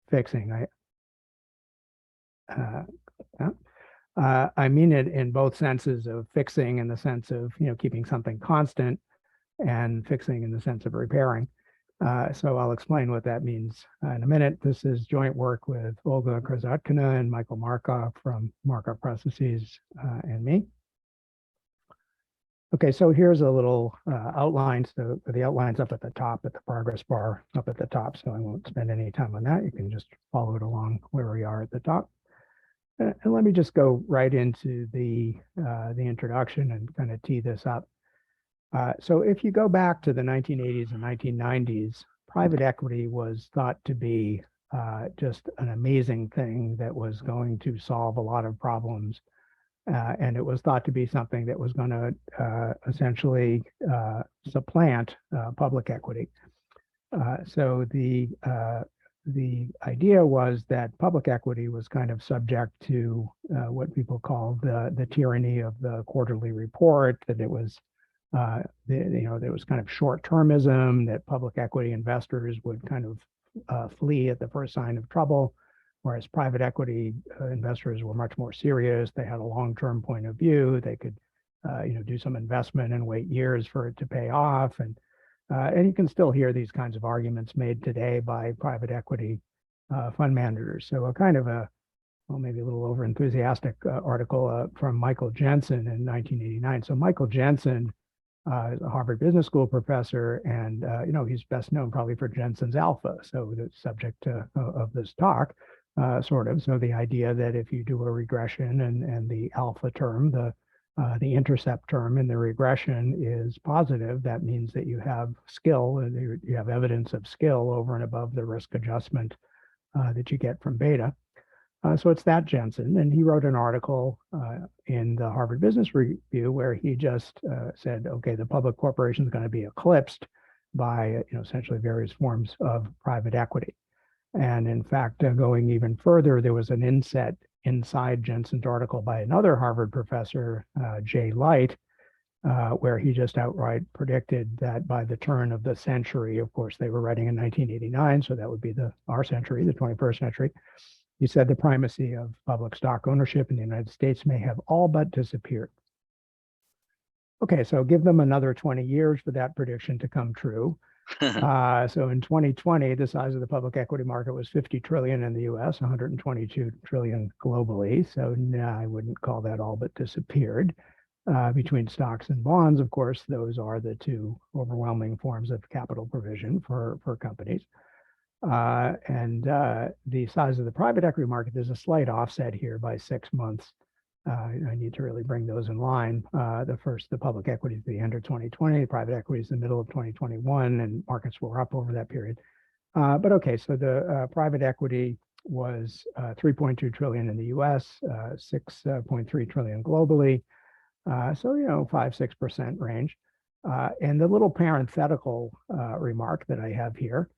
fixing. I mean it in both senses of fixing in the sense of keeping something constant, and fixing in the sense of repairing. So I'll explain what that means in a minute. This is joint work with Olga Krasatkina and Michael Markov from Markov Processes and me. Okay, so here's a little outline. So the outline's up at the top, at the progress bar up at the top, so I won't spend any time on that. You can just follow it along where we are at the top. And let me just go right into the introduction and kind of tee this up. So if you go back to the 1980s and 1990s, private equity was thought to be just an amazing thing that was going to solve a lot of problems. And it was thought to be something that was going to essentially supplant public equity. So the idea was that public equity was kind of subject to what people call the tyranny of the quarterly report, that it was there was kind of short-termism, that public equity investors would kind of flee at the first sign of trouble, whereas private equity investors were much more serious. They had a long-term point of view. They could do some investment and wait years for it to pay off. And you can still hear these kinds of arguments made today by private equity fund managers. So a kind of maybe a little over-enthusiastic article from Michael Jensen in 1989. So Michael Jensen is a Harvard Business School professor, and he's best known probably for Jensen's alpha. So the subject of this talk, sort of. So the idea that if you do a regression and the alpha term, the intercept term in the regression is positive, that means that you have skill, and you have evidence of skill over and above the risk adjustment that you get from beta. So it's that Jensen, and he wrote an article in the Harvard Business Review where he just said, okay, the public corporation is going to be eclipsed by essentially various forms of private equity. And in fact, going even further, there was an inset inside Jensen's article by another Harvard professor, Jay Light, where he just outright predicted that by the turn of the century, of course, they were writing in 1989, so that would be our century, the 21st century. He said the primacy of public stock ownership in the United States may have all but disappeared. Okay, so give them another 20 years for that prediction to come true. So in 2020, the size of the public equity market was 50 trillion in the US, 122 trillion globally. So I wouldn't call that all but disappeared. Between stocks and bonds, of course, those are the two overwhelming forms of capital provision for companies. And the size of the private equity market, there's a slight offset here by 6 months. I need to really bring those in line. The public equity is the end of 2020, private equity is the middle of 2021, and markets were up over that period. But okay, so the private equity was 3.2 trillion in the US, 6.3 trillion globally. So 5-6% range. And the little parenthetical remark that I have here.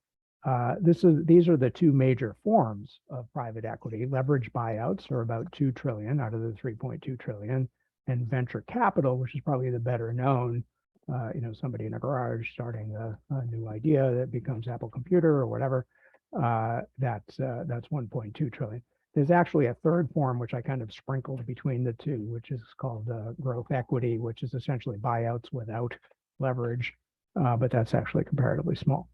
These are the two major forms of private equity. Leverage buyouts are about 2 trillion out of the 3.2 trillion, and venture capital, which is probably the better known, somebody in a garage starting a new idea that becomes Apple Computer or whatever. That's 1.2 trillion. There's actually a third form, which I kind of sprinkled between the two, which is called growth equity, which is essentially buyouts without leverage, but that's actually comparatively small.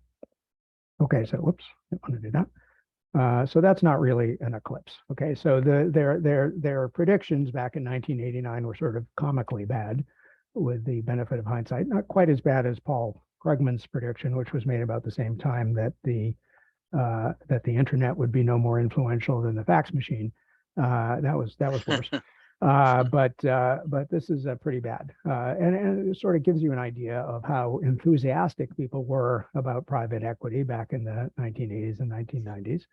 Okay, so whoops, I want to do that. So that's not really an eclipse. Okay, so their predictions back in 1989 were sort of comically bad, with the benefit of hindsight. Not quite as bad as Paul Krugman's prediction, which was made about the same time that the internet would be no more influential than the fax machine. That was worse. But this is pretty bad, and it sort of gives you an idea of how enthusiastic people were about private equity back in the 1980s and 1990s,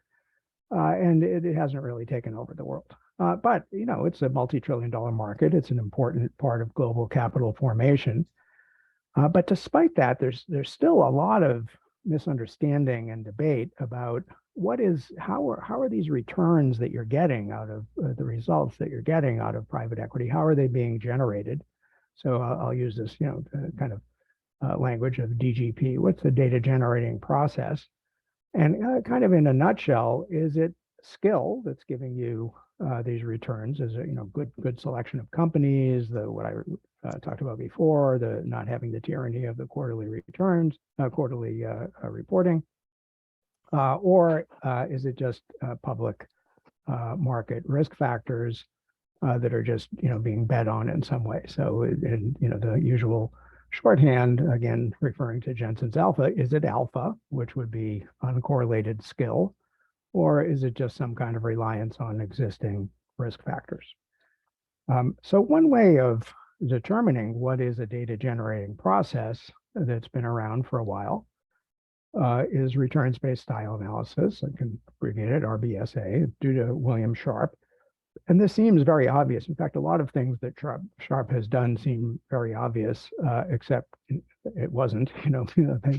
and it hasn't really taken over the world. But it's a multi-trillion-dollar market. It's an important part of global capital formation. But despite that, there's still a lot of misunderstanding and debate about how are these returns that you're getting out of the results that you're getting out of private equity, how are they being generated? So I'll use this kind of language of DGP. What's the data generating process? And kind of in a nutshell, is it skill that's giving you these returns? Is it, good selection of companies, what I talked about before, the not having the tyranny of the quarterly returns, quarterly reporting, or is it just public market risk factors that are just being bet on in some way? So, and the usual shorthand, again referring to Jensen's alpha, is it alpha, which would be uncorrelated skill, or is it just some kind of reliance on existing risk factors? So one way of determining what is a data generating process that's been around for a while is returns-based style analysis. I can abbreviate it RBSA, due to William Sharpe. And this seems very obvious. In fact, a lot of things that Sharpe has done seem very obvious, except it wasn't.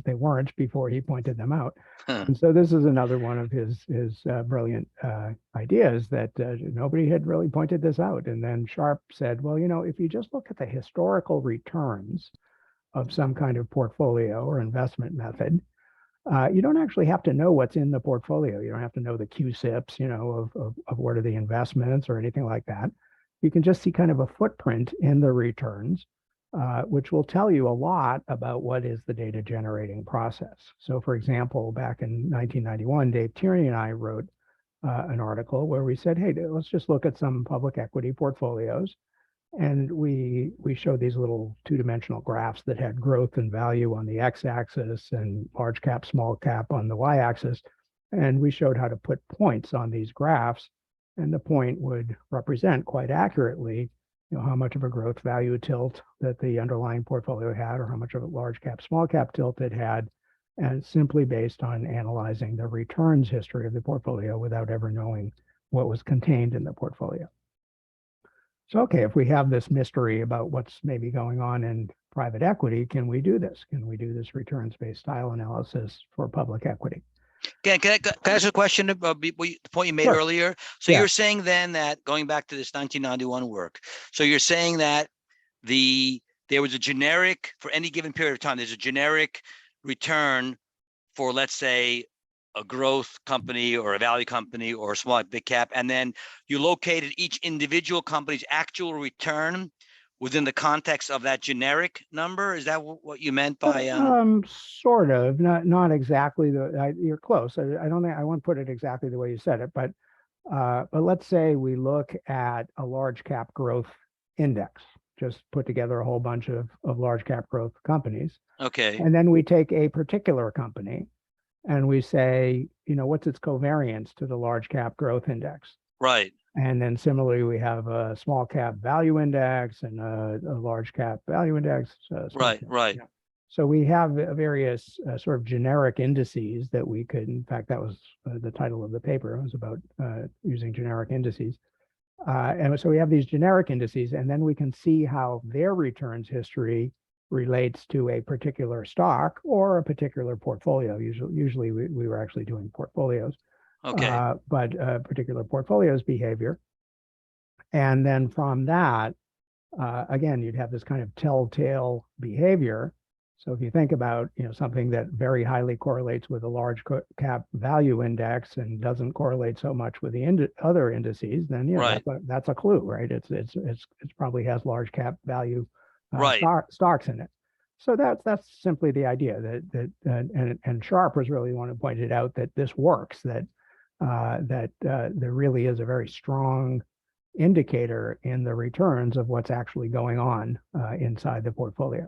They weren't before he pointed them out. And so this is another one of his brilliant ideas that nobody had really pointed this out. And then Sharpe said, well, if you just look at the historical returns of some kind of portfolio or investment method, you don't actually have to know what's in the portfolio. You don't have to know the QSIPs, of what are the investments or anything like that. You can just see kind of a footprint in the returns, which will tell you a lot about what is the data generating process. So for example, back in 1991, Dave Tierney and I wrote an article where we said, hey, let's just look at some public equity portfolios. And we showed these little two-dimensional graphs that had growth and value on the x-axis and large cap, small cap on the y-axis. And we showed how to put points on these graphs. And the point would represent quite accurately, how much of a growth value tilt that the underlying portfolio had, or how much of a large cap, small cap tilt it had, and simply based on analyzing the returns history of the portfolio without ever knowing what was contained in the portfolio. So, okay, if we have this mystery about what's maybe going on in private equity, can we do this? Can we do this returns-based style analysis for public equity? Can I ask a question about the point you made Sure. earlier? So Yeah. You're saying then that, going back to this 1991 work, so you're saying that there was a generic, for any given period of time, there's a generic return for, let's say, a growth company or a value company or a small big cap, and then you located each individual company's actual return within the context of that generic number. Is that what you meant by sort of, not exactly. You're close. I don't think I won't put it exactly the way you said it, but let's say we look at a large cap growth index, just put together a whole bunch of large cap growth companies. Okay. And then we take a particular company and we say, what's its covariance to the large cap growth index? Right. And then similarly, we have a small cap value index and a large cap value index. Right. Yeah. So we have various sort of generic indices that we could, in fact, that was the title of the paper. It was about using generic indices. And so we have these generic indices, and then we can see how their returns history relates to a particular stock or a particular portfolio. Usually we were actually doing portfolios. Okay. But particular portfolio's behavior. And then from that, again, you'd have this kind of telltale behavior. So if you think about, something that very highly correlates with a large cap value index and doesn't correlate so much with the other indices, then right. that's a clue, right? It's probably has large cap value right. stocks in it. So that's simply the idea and Sharpe was really the one who pointed out that this works, that there really is a very strong indicator in the returns of what's actually going on inside the portfolio.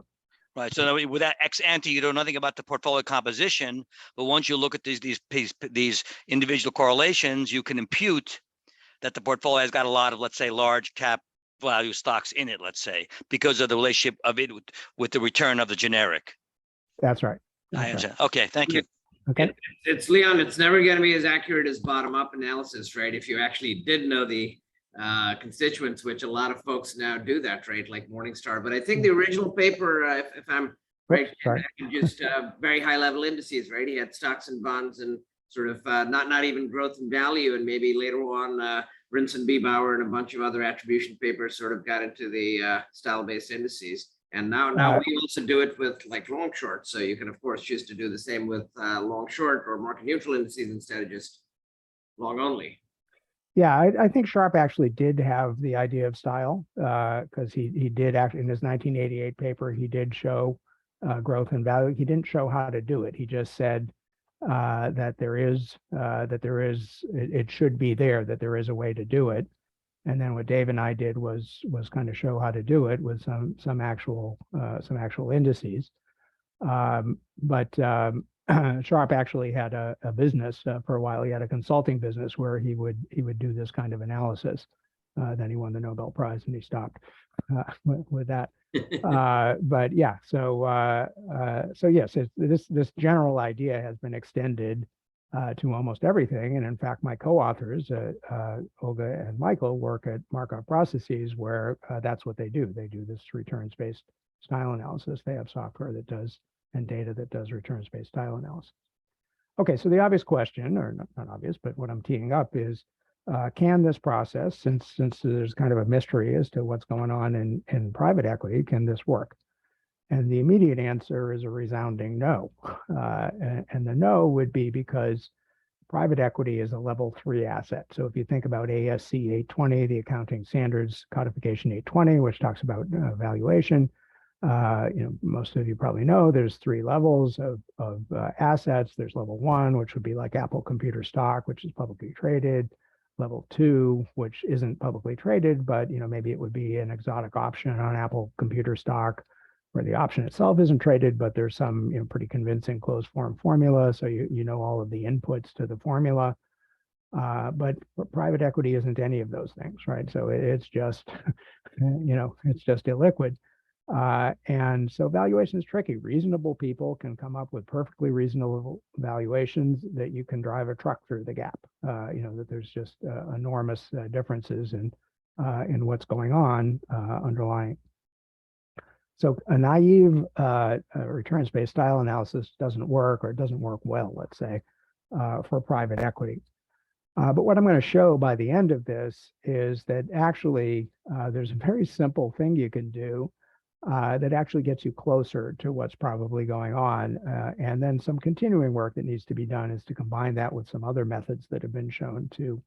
Right. So with that ex ante, you know nothing about the portfolio composition, but once you look at these individual correlations, you can impute that the portfolio has got a lot of, let's say, large cap value stocks in it, let's say, because of the relationship of it with the return of the generic. That's right. I understand. Right. Okay, thank you. Okay. It's Leon, it's never going to be as accurate as bottom-up analysis, right? If you actually did know the constituents, which a lot of folks now do that, right? Like Morningstar. But I think the original paper, if I'm right, just very high-level indices, right? He had stocks and bonds and sort of not even growth and value, and maybe later on Winston, Biebauer, and a bunch of other attribution papers sort of got into the style-based indices. And now we also do it with like long short. So you can of course choose to do the same with long short or market neutral indices instead of just long only. Yeah, I think Sharp actually did have the idea of style because he did actually in his 1988 paper, he did show growth and value. He didn't show how to do it. He just said that it should be there, that there is a way to do it. And then what Dave and I did was kind of show how to do it with some actual indices. But Sharp actually had a business for a while. He had a consulting business where he would do this kind of analysis. Then he won the Nobel Prize and he stopped with that. But yeah, so yes, this general idea has been extended to almost everything. And in fact, my co-authors, Olga and Michael, work at Markov Processes where that's what they do. They do this returns-based style analysis. They have software that does and data that does returns-based style analysis. Okay, so the obvious question, or not obvious, but what I'm teeing up is, can this process, since there's kind of a mystery as to what's going on in private equity, can this work? And the immediate answer is a resounding no. And the no would be because private equity is a level 3 asset. So if you think about ASC 820, the Accounting Standards Codification 820, which talks about valuation, most of you probably know there's 3 levels of assets. There's level 1, which would be like Apple computer stock, which is publicly traded. Level 2, which isn't publicly traded, but maybe it would be an exotic option on Apple computer stock, where the option itself isn't traded, but there's some pretty convincing closed form formula, so you know all of the inputs to the formula. But private equity isn't any of those things, right? So it's just it's just illiquid. And so valuation is tricky. Reasonable people can come up with perfectly reasonable valuations that you can drive a truck through the gap. That there's just enormous differences in what's going on underlying. So a naive returns-based style analysis doesn't work, or it doesn't work well, let's say, for private equity. But what I'm going to show by the end of this is that actually there's a very simple thing you can do that actually gets you closer to what's probably going on. And then some continuing work that needs to be done is to combine that with some other methods that have been shown to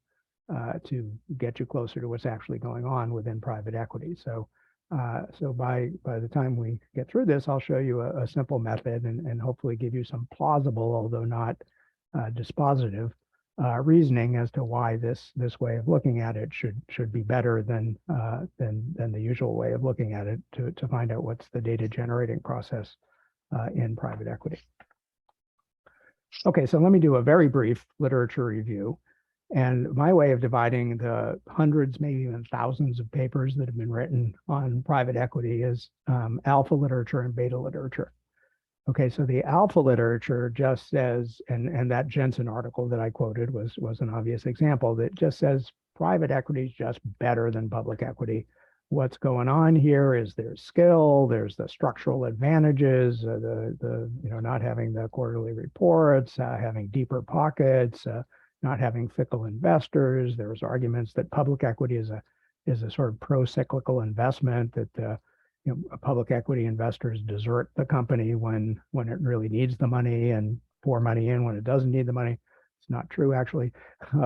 get you closer to what's actually going on within private equity. So by the time we get through this, I'll show you a simple method and hopefully give you some plausible, although not dispositive, reasoning as to why this way of looking at it should be better than the usual way of looking at it to find out what's the data generating process in private equity. Okay, so let me do a very brief literature review. And my way of dividing the hundreds, maybe even thousands of papers that have been written on private equity is alpha literature and beta literature. Okay, so the alpha literature just says, and that Jensen article that I quoted was an obvious example, that just says private equity is just better than public equity. What's going on here is there's skill, there's the structural advantages, the not having the quarterly reports, having deeper pockets, not having fickle investors. There's arguments that public equity is a sort of pro-cyclical investment, that public equity investors desert the company when it really needs the money and pour money in when it doesn't need the money. It's not true, actually,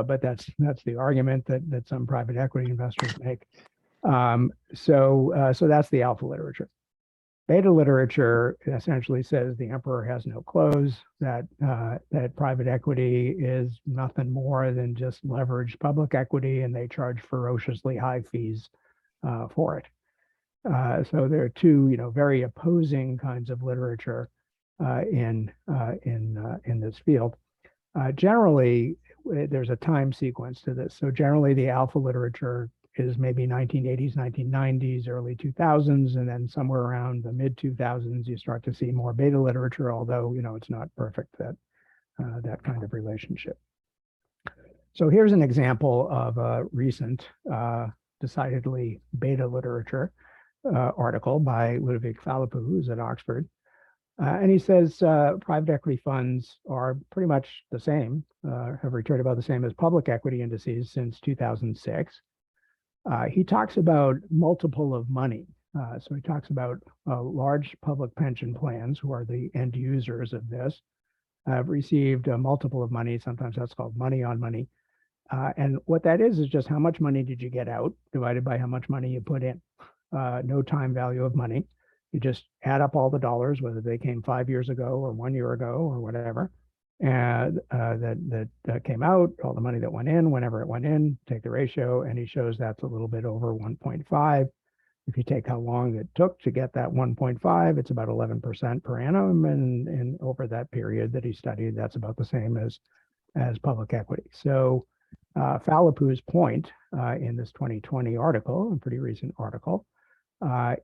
but that's the argument that some private equity investors make. So that's the alpha literature. Beta literature essentially says the emperor has no clothes, that private equity is nothing more than just leveraged public equity, and they charge ferociously high fees for it. So there are two, very opposing kinds of literature in this field. Generally, there's a time sequence to this. So generally, the alpha literature is maybe 1980s, 1990s, early 2000s, and then somewhere around the mid 2000s, you start to see more beta literature, although it's not perfect, that kind of relationship. So here's an example of a recent, decidedly beta literature article by Ludwig Philippou, who's at Oxford. And he says private equity funds are pretty much the same, have returned about the same as public equity indices since 2006. He talks about multiple of money. So he talks about large public pension plans, who are the end users of this, have received a multiple of money. Sometimes that's called money on money. And what that is just how much money did you get out divided by how much money you put in. No time value of money. You just add up all the dollars, whether they came 5 years ago or 1 year ago or whatever, and that came out, all the money that went in, whenever it went in, take the ratio, and he shows that's a little bit over 1.5. If you take how long it took to get that 1.5, it's about 11% per annum, and over that period that he studied, that's about the same as public equity. So Phalippou's point in this 2020 article, a pretty recent article,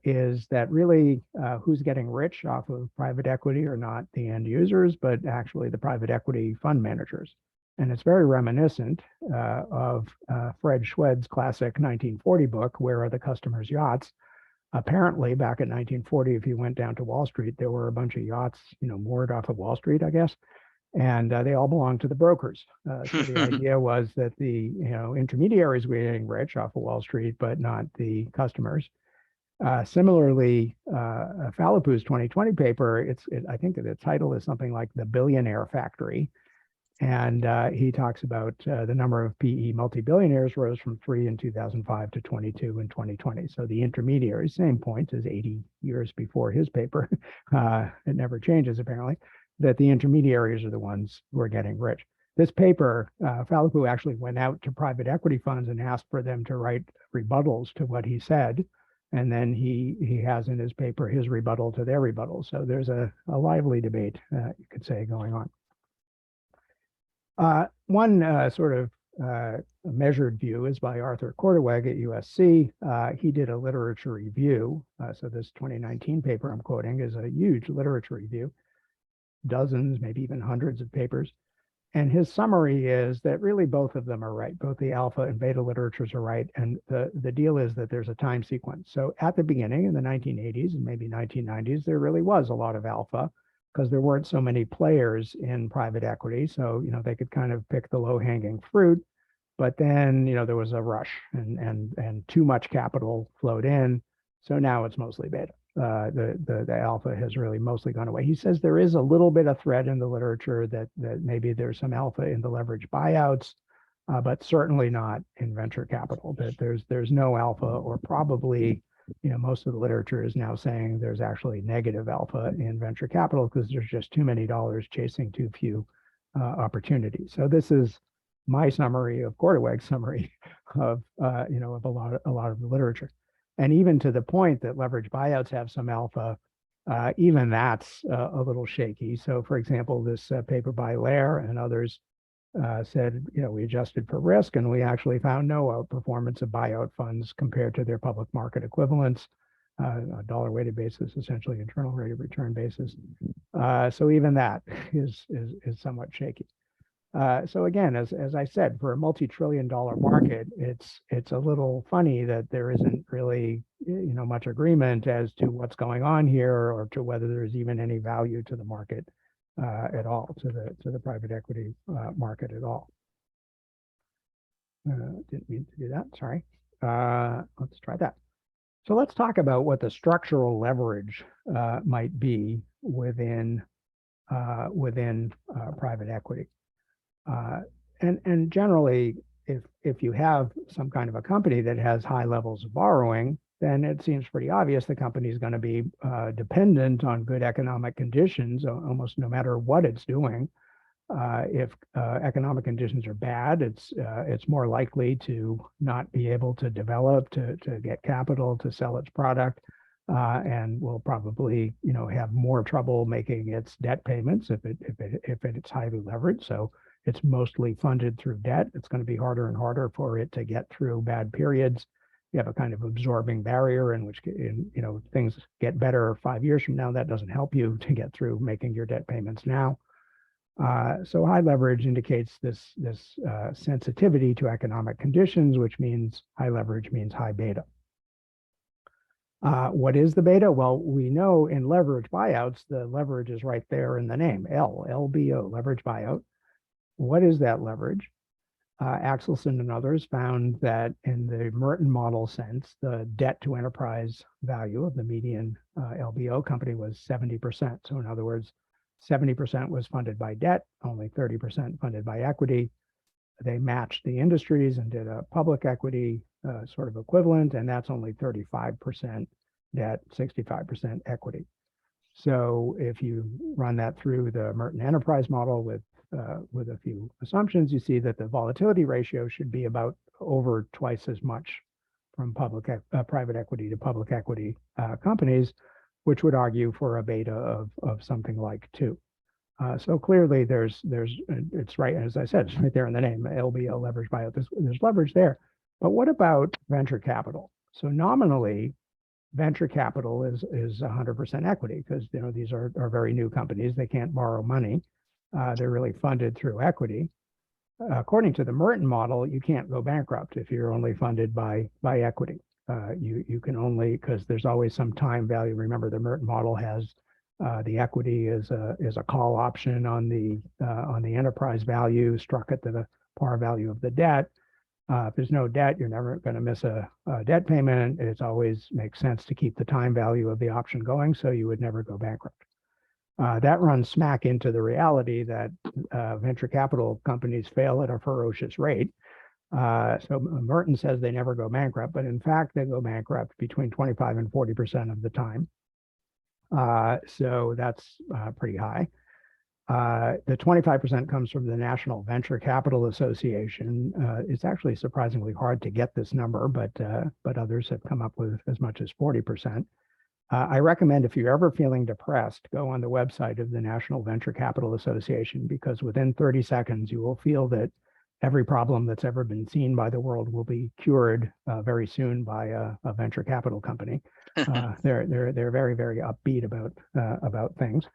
is that really who's getting rich off of private equity are not the end users, but actually the private equity fund managers. And it's very reminiscent of Fred Schwed's classic 1940 book, Where Are the Customers' Yachts? Apparently, back in 1940, if you went down to Wall Street, there were a bunch of yachts, moored off of Wall Street, I guess. And they all belonged to the brokers. So the idea was that the intermediaries were getting rich off of Wall Street, but not the customers. Similarly, Phalippou's 2020 paper, I think the title is something like The Billionaire Factory. And he talks about the number of PE multi-billionaires rose from 3 in 2005 to 22 in 2020. So the intermediaries, same point as 80 years before his paper, it never changes apparently, that the intermediaries are the ones who are getting rich. This paper, Phalippou actually went out to private equity funds and asked for them to write rebuttals to what he said. And then he has in his paper his rebuttal to their rebuttal. So there's a lively debate, you could say, going on. One sort of measured view is by Arthur Korteweg at USC. He did a literature review. So this 2019 paper I'm quoting is a huge literature review, dozens, maybe even hundreds of papers. And his summary is that really both of them are right. Both the alpha and beta literatures are right. And the deal is that there's a time sequence. So at the beginning in the 1980s and maybe 1990s, there really was a lot of alpha because there weren't so many players in private equity. So, they could kind of pick the low hanging fruit. But then, there was a rush and too much capital flowed in. So now it's mostly beta. The alpha has really mostly gone away. He says there is a little bit of thread in the literature that maybe there's some alpha in the leverage buyouts, but certainly not in venture capital. That there's no alpha, or probably most of the literature is now saying there's actually negative alpha in venture capital because there's just too many dollars chasing too few opportunities. So this is my summary of Korteweg's summary of of a lot of the literature. And even to the point that leverage buyouts have some alpha, even that's a little shaky. So for example, this paper by Lair and others said, we adjusted for risk and we actually found no outperformance of buyout funds compared to their public market equivalents, a dollar weighted basis, essentially internal rate of return basis. So even that is somewhat shaky. So again, as I said, for a multi-trillion-dollar market, it's a little funny that there isn't really much agreement as to what's going on here, or to whether there's even any value to the market at all, to the private equity market at all. Didn't mean to do that. Sorry. Let's try that. So let's talk about what the structural leverage might be within private equity. And generally, if you have some kind of a company that has high levels of borrowing, then it seems pretty obvious the company is going to be dependent on good economic conditions, almost no matter what it's doing. If economic conditions are bad, it's more likely to not be able to develop, to get capital, to sell its product, and will probably have more trouble making its debt payments if it's highly leveraged. So it's mostly funded through debt. It's going to be harder and harder for it to get through bad periods. You have a kind of absorbing barrier in which things get better 5 years from now. That doesn't help you to get through making your debt payments now. So high leverage indicates this sensitivity to economic conditions, which means high leverage means high beta. What is the beta? Well, we know in leverage buyouts, the leverage is right there in the name, LBO, leverage buyout. What is that leverage? Axelson and others found that in the Merton model sense, the debt to enterprise value of the median LBO company was 70%. So in other words, 70% was funded by debt, only 30% funded by equity. They matched the industries and did a public equity sort of equivalent, and that's only 35% debt, 65% equity. So if you run that through the Merton enterprise model with a few assumptions, you see that the volatility ratio should be about over twice as much from private equity to public equity companies, which would argue for a beta of something like 2. So clearly it's right, as I said, it's right there in the name, LBO leverage buyout, there's leverage there. But what about venture capital? So nominally, venture capital is 100% equity because these are very new companies. They can't borrow money. They're really funded through equity. According to the Merton model, you can't go bankrupt if you're only funded by equity. You can only, because there's always some time value. Remember, the Merton model has the equity is a call option on the enterprise value struck at the par value of the debt. If there's no debt, you're never going to miss a debt payment. It always makes sense to keep the time value of the option going, so you would never go bankrupt. That runs smack into the reality that venture capital companies fail at a ferocious rate. So Merton says they never go bankrupt, but in fact, they go bankrupt between 25 and 40% of the time. So that's pretty high. The 25% comes from the National Venture Capital Association. It's actually surprisingly hard to get this number, but others have come up with as much as 40%. I recommend if you're ever feeling depressed, go on the website of the National Venture Capital Association, because within 30 seconds, you will feel that every problem that's ever been seen by the world will be cured very soon by a venture capital company. They're very, very upbeat about things.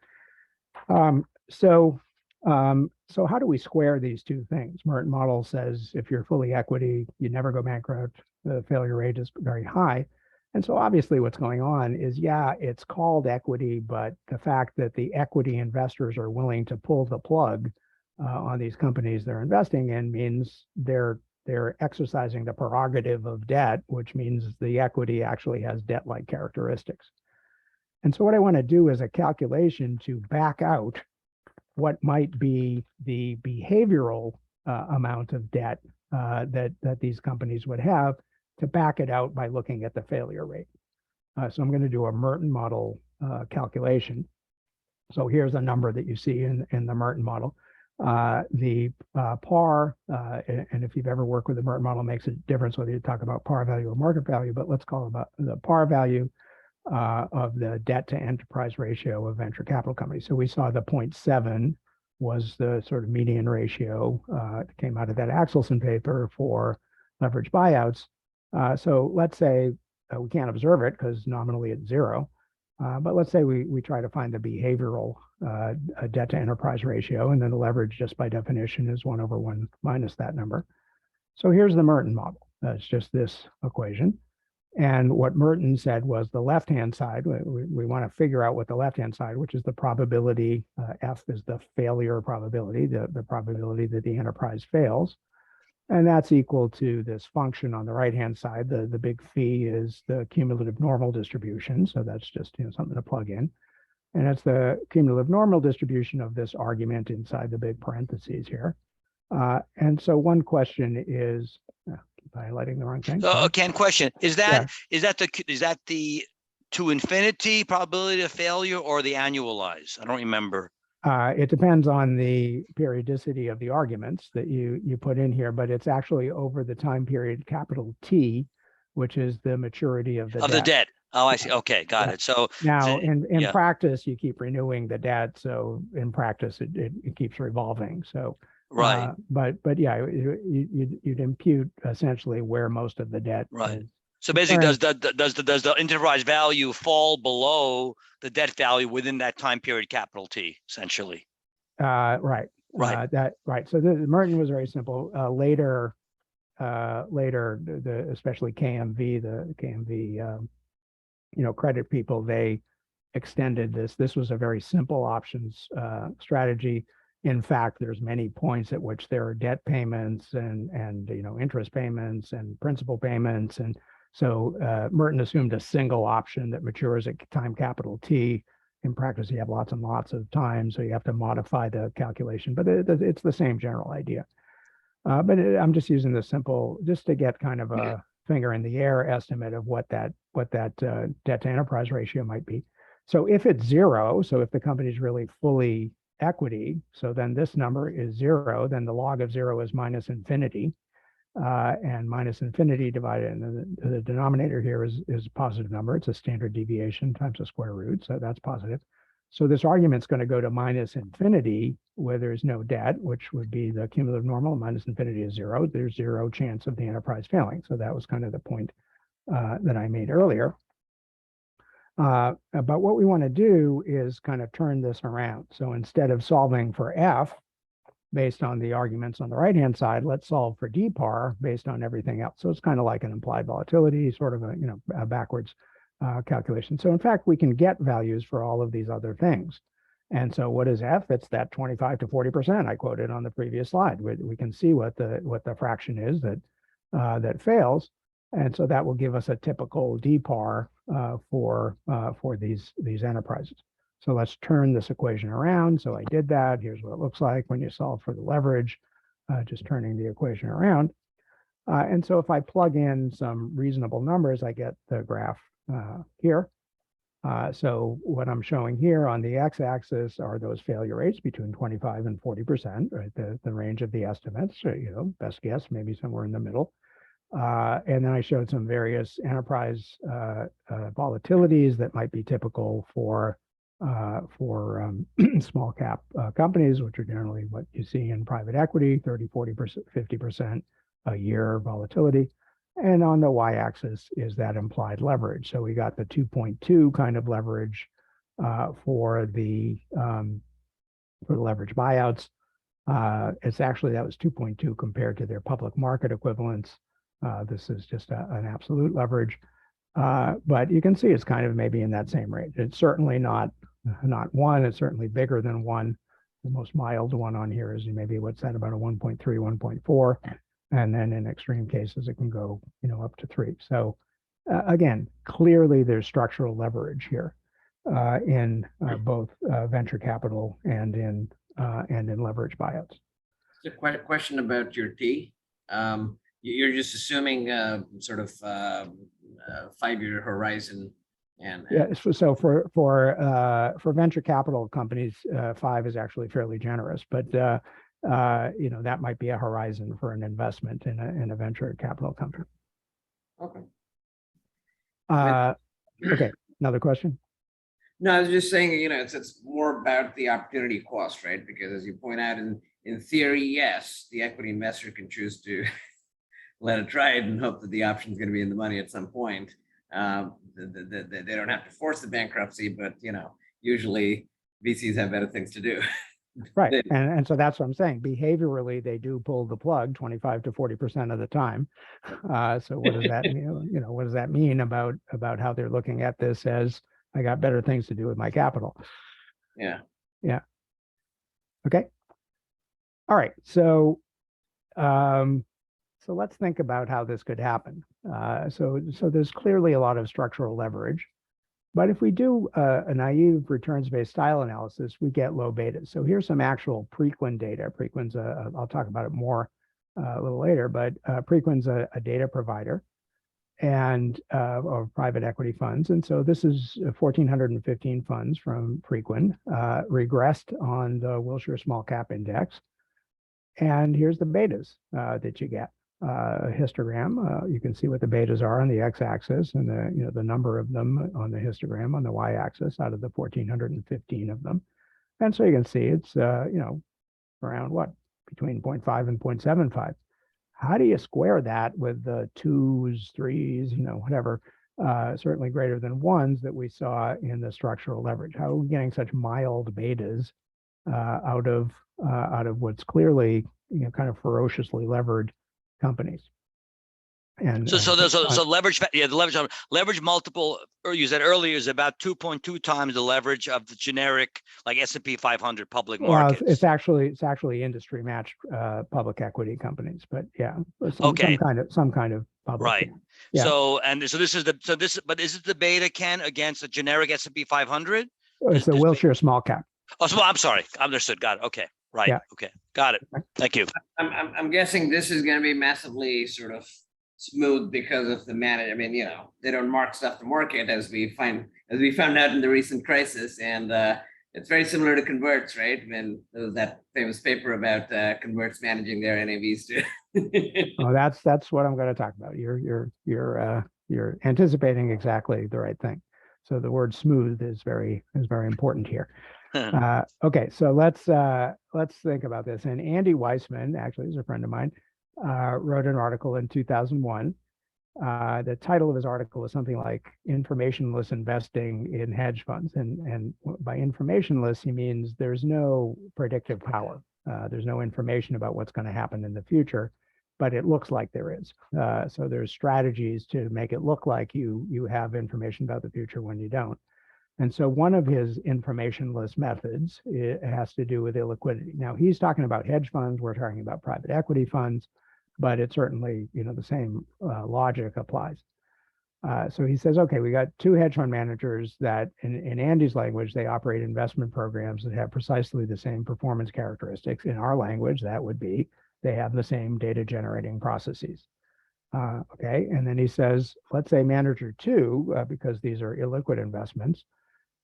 So how do we square these two things? Merton model says if you're fully equity, you never go bankrupt. The failure rate is very high. And so obviously what's going on is, yeah, it's called equity, but the fact that the equity investors are willing to pull the plug on these companies they're investing in means they're exercising the prerogative of debt, which means the equity actually has debt-like characteristics. And so what I want to do is a calculation to back out what might be the behavioral amount of debt that these companies would have, to back it out by looking at the failure rate. So I'm going to do a Merton model calculation. So here's a number that you see in the Merton model. The par, and if you've ever worked with the Merton model, it makes a difference whether you talk about par value or market value, but let's call it about the par value of the debt to enterprise ratio of venture capital companies. So we saw the 0.7 was the sort of median ratio that came out of that Axelson paper for leverage buyouts. So let's say we can't observe it because nominally it's 0, but let's say we try to find the behavioral debt to enterprise ratio, and then the leverage just by definition is 1/1 minus that number. So here's the Merton model. That's just this equation. And what Merton said was the left-hand side, we want to figure out what the left-hand side, which is the probability, F is the failure probability, the probability that the enterprise fails. And that's equal to this function on the right-hand side. The big phi is the cumulative normal distribution. So that's just something to plug in. And it's the cumulative normal distribution of this argument inside the big parentheses here. And so one question is, keep highlighting the wrong thing. Ken, question, is that the to infinity probability of failure or the annualized? I don't remember. It depends on the periodicity of the arguments that you put in here, but it's actually over the time period capital T, which is the maturity of the debt. Oh, I see. Okay, got it. So now in practice, you keep renewing the debt. So in practice, it keeps revolving. So right. But yeah, you'd impute essentially where most of the debt is. So basically, does the enterprise value fall below the debt value within that time period, capital T, essentially? Right. So the Merton was very simple. Later, especially KMV, the KMV, credit people, they extended this. This was a very simple options strategy. in fact, there's many points at which there are debt payments and interest payments and principal payments. And so Merton assumed a single option that matures at time capital T. In practice, you have lots and lots of time, so you have to modify the calculation, but it's the same general idea. I'm just using this simple, just to get kind of a finger in the air estimate of what that debt to enterprise ratio might be. So if it's 0, so if the company is really fully equity, so then this number is 0, then the log of 0 is minus infinity. And minus infinity divided, and the denominator here is a positive number. It's a standard deviation times the square root, so that's positive. So this argument's going to go to minus infinity where there's no debt, which would be the cumulative normal. Minus infinity is 0. There's 0 chance of the enterprise failing. So that was kind of the point that I made earlier. But what we want to do is kind of turn this around. So instead of solving for F based on the arguments on the right-hand side, let's solve for D par based on everything else. So it's kind of like an implied volatility, sort of a backwards calculation. So in fact, we can get values for all of these other things. And so what is F? It's that 25 to 40% I quoted on the previous slide. We can see what the fraction is that fails. And so that will give us a typical D par for these enterprises. So let's turn this equation around. So I did that. Here's what it looks like when you solve for the leverage, just turning the equation around. And so if I plug in some reasonable numbers, I get the graph here. So what I'm showing here on the x-axis are those failure rates between 25 and 40%, right? The range of the estimates, best guess, maybe somewhere in the middle. And then I showed some various enterprise volatilities that might be typical for small cap companies, which are generally what you see in private equity, 30, 40%, 50% a year volatility. And on the y-axis is that implied leverage. So we got the 2.2 kind of leverage for the leverage buyouts. It's actually, that was 2.2 compared to their public market equivalents. This is just an absolute leverage. But you can see it's kind of maybe in that same range. It's certainly not 1. It's certainly bigger than 1. The most mild one on here is maybe what's that, about a 1.3, 1.4. And then in extreme cases, it can go, up to 3. So again, clearly there's structural leverage here in both venture capital and in leverage buyouts. It's a question about your T. You're just assuming sort of 5-year horizon. And yeah, so for venture capital companies, 5 is actually fairly generous, but that might be a horizon for an investment in a venture capital company. Okay. Okay, another question? No, I was just saying, it's more about the opportunity cost, right? Because as you point out, in theory, yes, the equity investor can choose to let it try it and hope that the option is going to be in the money at some point. They don't have to force the bankruptcy, but usually VCs have better things to do. Right, and so that's what I'm saying. Behaviorally, they do pull the plug 25 to 40% of the time. So what does that mean? What does that mean about how they're looking at this as I got better things to do with my capital? Yeah. Yeah. Okay. All right. So let's think about how this could happen. So there's clearly a lot of structural leverage. But if we do a naive returns-based style analysis, we get low betas. So here's some actual Preqin data. Preqin's I'll talk about it more a little later, but Preqin's a data provider and of private equity funds. And so this is 1,415 funds from Preqin, regressed on the Wilshire Small Cap Index. And here's the betas that you get. Histogram. You can see what the betas are on the x-axis and the number of them on the histogram on the y-axis out of the 1,415 of them. And so you can see it's around what, between 0.5 and 0.75. How do you square that with the 2s, 3s, whatever, certainly greater than 1s that we saw in the structural leverage? How are we getting such mild betas out of what's clearly kind of ferociously levered companies? And So leverage, yeah, the leverage multiple, or you said earlier, is about 2.2 times the leverage of the generic, like S&P 500 public well, markets. it's actually industry matched public equity companies, but yeah, some Okay. some kind of public. Right. Yeah. So this is but is it the beta, Ken, against a generic S&P 500? It's the Wilshire small cap. Oh, so I'm sorry. Understood. Got it. Okay. Right. Yeah. Okay. Got it. Thank you. I'm guessing this is going to be massively sort of smooth because of the manage. I mean, they don't mark stuff to market, as we found out in the recent crisis, and it's very similar to converts, right? When there was that famous paper about converts managing their NAVs too. Oh, that's what I'm going to talk about. You're anticipating exactly the right thing. So the word smooth is very important here. Okay, so let's think about this. And Andy Weissman, actually, is a friend of mine, wrote an article in 2001. The title of his article is something like "Informationless Investing in Hedge Funds," and by informationless he means there's no predictive power. There's no information about what's going to happen in the future, but it looks like there is. So there's strategies to make it look like you have information about the future when you don't. And so one of his informationless methods has to do with illiquidity. Now he's talking about hedge funds, we're talking about private equity funds, but it certainly, the same logic applies. So he says, okay, we got two hedge fund managers that in Andy's language, they operate investment programs that have precisely the same performance characteristics. In our language, that would be they have the same data generating processes. Okay, and then he says, let's say manager two, because these are illiquid investments,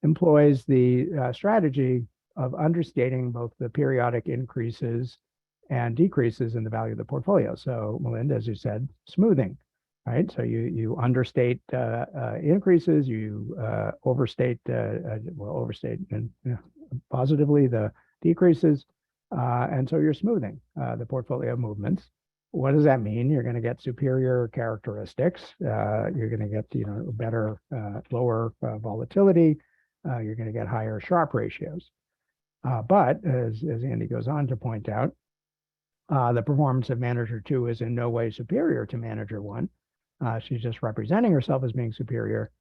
employs the strategy of understating both the periodic increases and decreases in the value of the portfolio. So Melinda, as you said, smoothing, right? So you understate increases, you overstate and positively the decreases, and so you're smoothing the portfolio movements. What does that mean? You're going to get superior characteristics. You're going to get better, lower volatility. You're going to get higher Sharpe ratios. But as Andy goes on to point out, the performance of manager two is in no way superior to manager one. She's just representing herself as being superior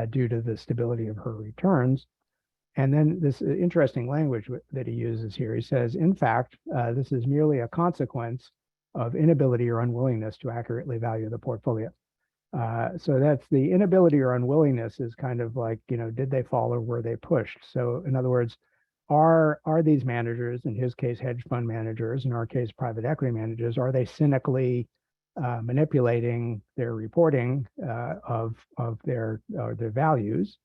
due to the stability of her returns. And then this interesting language that he uses here, he says, in fact, this is merely a consequence of inability or unwillingness to accurately value the portfolio. So that's the inability or unwillingness is kind of like, did they fall or were they pushed? So in other words, are these managers, in his case, hedge fund managers, in our case, private equity managers, are they cynically manipulating their reporting of their values,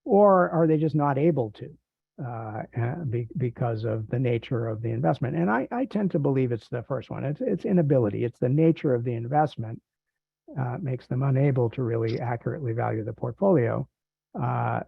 or are they just not able to because of the nature of the investment? And I tend to believe it's the first one. It's inability. It's the nature of the investment makes them unable to really accurately value the portfolio.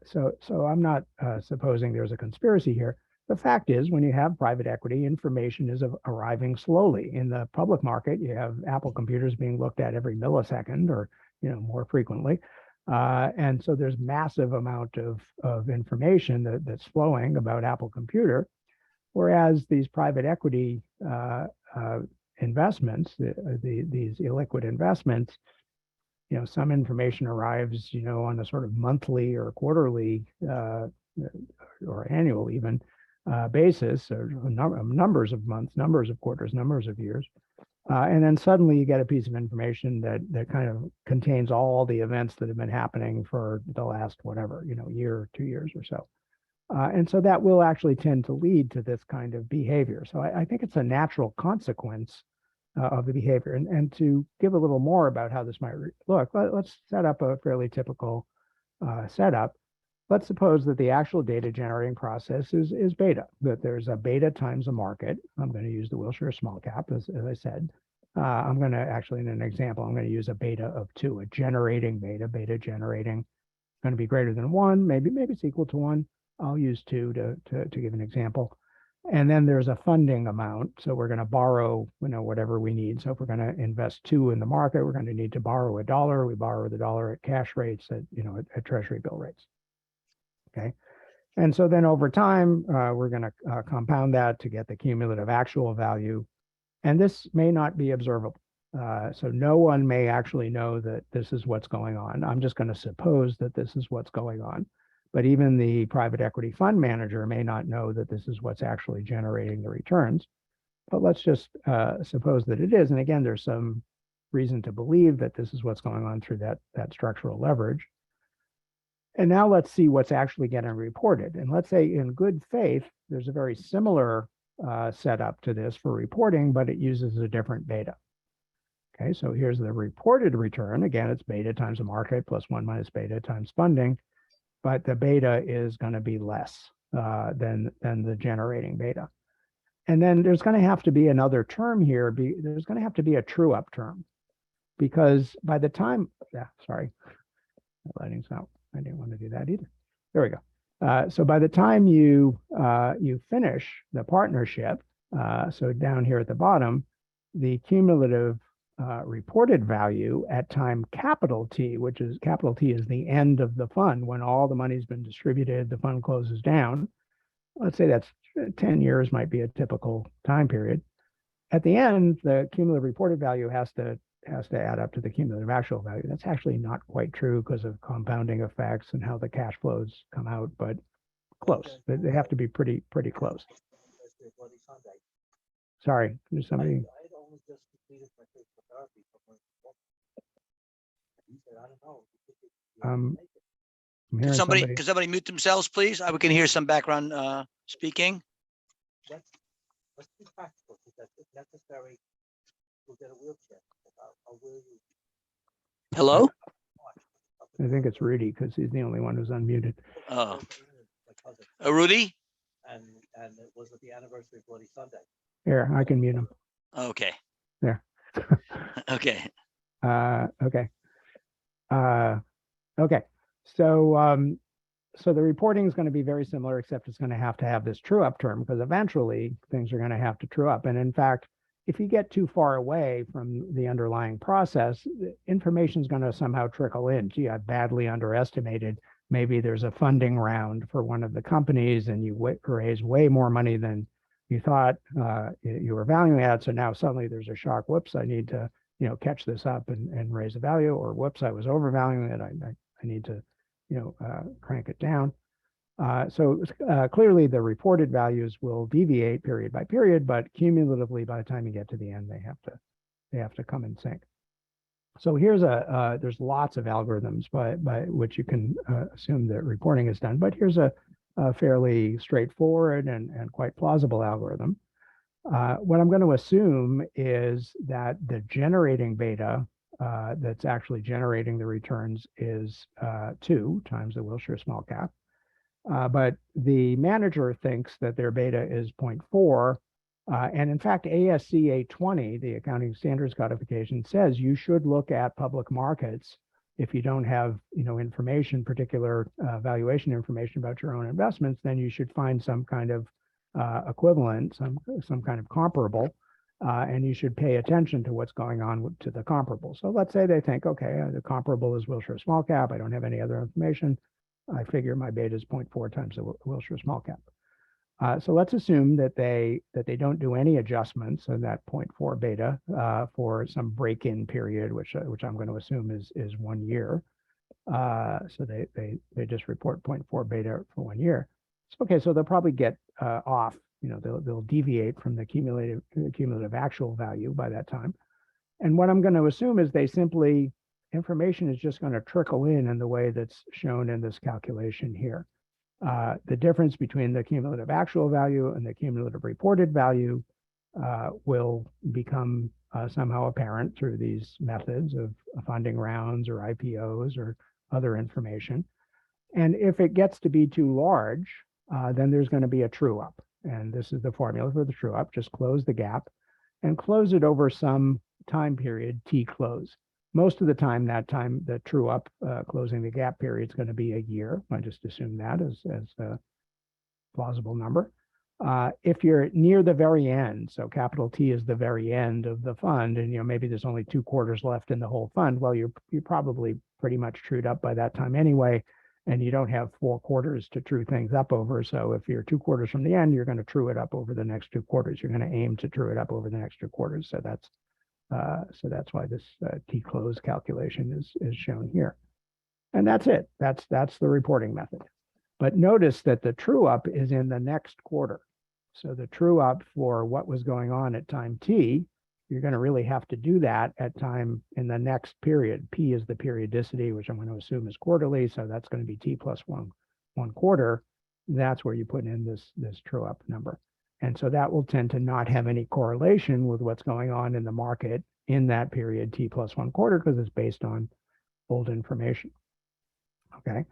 So I'm not supposing there's a conspiracy here. The fact is, when you have private equity, information is arriving slowly. In the public market, you have Apple computers being looked at every millisecond or more frequently. And so there's massive amount of information that's flowing about Apple computer, whereas these private equity investments, these illiquid investments, some information arrives, on a sort of monthly or quarterly or annual even basis, or numbers of months, numbers of quarters, numbers of years. And then suddenly you get a piece of information that kind of contains all the events that have been happening for the last, whatever, year, 2 years or so. And so that will actually tend to lead to this kind of behavior. So I think it's a natural consequence of the behavior. And to give a little more about how this might look, let's set up a fairly typical setup. Let's suppose that the actual data generating process is beta, that there's a beta times a market. I'm going to use the Wilshire small cap, as I said. I'm going to actually, in an example, I'm going to use a beta of 2, a generating beta generating, going to be greater than 1, maybe it's equal to 1. I'll use 2 to give an example. And then there's a funding amount. So we're going to borrow, whatever we need. So if we're going to invest 2 in the market, we're going to need to borrow $1. We borrow the dollar at cash rates at treasury bill rates. Okay. And so then over time, we're going to compound that to get the cumulative actual value. And this may not be observable. So no one may actually know that this is what's going on. I'm just going to suppose that this is what's going on. But even the private equity fund manager may not know that this is what's actually generating the returns. But let's just suppose that it is. And again, there's some reason to believe that this is what's going on through that structural leverage. And now let's see what's actually getting reported. And let's say in good faith, there's a very similar setup to this for reporting, but it uses a different beta. Okay, so here's the reported return. Again, it's beta times the market plus 1 minus beta times funding, but the beta is going to be less than the generating beta. And then there's going to have to be another term here. There's going to have to be a true up term, because by the time, sorry, the lighting's out. I didn't want to do that either. There we go. So by the time you finish the partnership, so down here at the bottom, the cumulative reported value at time capital T, which is capital T is the end of the fund when all the money's been distributed, the fund closes down. Let's say that's 10 years might be a typical time period. At the end, the cumulative reported value has to add up to the cumulative actual value. That's actually not quite true because of compounding effects and how the cash flows come out, but close. They have to be pretty close. Sorry, there's somebody. Can somebody mute themselves, please? We can hear some background speaking. Let's be practical, because if necessary, we'll get a wheelchair. Hello? I think it's Rudy because he's the only one who's unmuted. Oh, Rudy? And it was at the anniversary of Bloody Sunday. Here, I can mute him. Okay. There. Okay. Okay. Okay. So the reporting is going to be very similar, except it's going to have this true up term, because eventually things are going to have to true up. And in fact, if you get too far away from the underlying process, information is going to somehow trickle in. Gee, I badly underestimated. Maybe there's a funding round for one of the companies and you raise way more money than you thought you were valuing at. So now suddenly there's a shock. Whoops, I need to catch this up and raise the value, or whoops, I was overvaluing it. I need to crank it down. So clearly the reported values will deviate period by period, but cumulatively by the time you get to the end, they have to come in sync. So here's there's lots of algorithms by which you can assume that reporting is done, but here's a fairly straightforward and quite plausible algorithm. What I'm going to assume is that the generating beta that's actually generating the returns is 2 times the Wilshire small cap. But the manager thinks that their beta is 0.4. And in fact, ASC 820, the accounting standards codification, says you should look at public markets if you don't have information, particular valuation information about your own investments. Then you should find some kind of equivalent, some kind of comparable, and you should pay attention to what's going on to the comparable. So let's say they think, okay, the comparable is Wilshire small cap. I don't have any other information. I figure my beta is 0.4 times the Wilshire small cap. So let's assume that they don't do any adjustments in that 0.4 beta for some break-in period, which I'm going to assume is 1 year. So they just report 0.4 beta for 1 year. Okay, so they'll probably get off. They'll deviate from the cumulative actual value by that time. And what I'm going to assume is information is just going to trickle in the way that's shown in this calculation here. The difference between the cumulative actual value and the cumulative reported value will become somehow apparent through these methods of funding rounds or IPOs or other information. And if it gets to be too large, then there's going to be a true up. And this is the formula for the true up. Just close the gap and close it over some time period, T close. Most of the time, the true up closing the gap period is going to be a year. I just assume that as a plausible number. If you're near the very end, so capital T is the very end of the fund, and maybe there's only 2 quarters left in the whole fund. Well, you're probably pretty much trued up by that time anyway, and you don't have 4 quarters to true things up over. So if you're 2 quarters from the end, you're going to true it up over the next 2 quarters. You're going to aim to true it up over the next 2 quarters. So that's So that's why this T close calculation is shown here. And that's it. That's the reporting method. But notice that the true up is in the next quarter. So the true up for what was going on at time T, you're going to really have to do that at time in the next period. P is the periodicity, which I'm going to assume is quarterly. So that's going to be T plus one quarter. That's where you put in this true up number. And so that will tend to not have any correlation with what's going on in the market in that period T plus one quarter, because it's based on old information. Okay.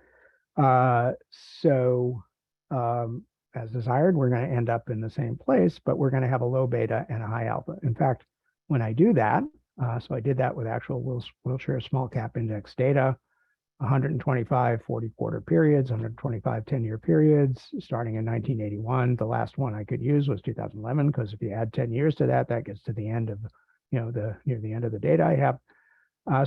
So as desired, we're going to end up in the same place, but we're going to have a low beta and a high alpha. In fact, when I do that, so I did that with actual Wilshire small cap index data, 125 40-quarter periods, 125 10-year periods, starting in 1981. The last one I could use was 2011, because if you add 10 years to that, that gets to the end of, near the end of the data I have.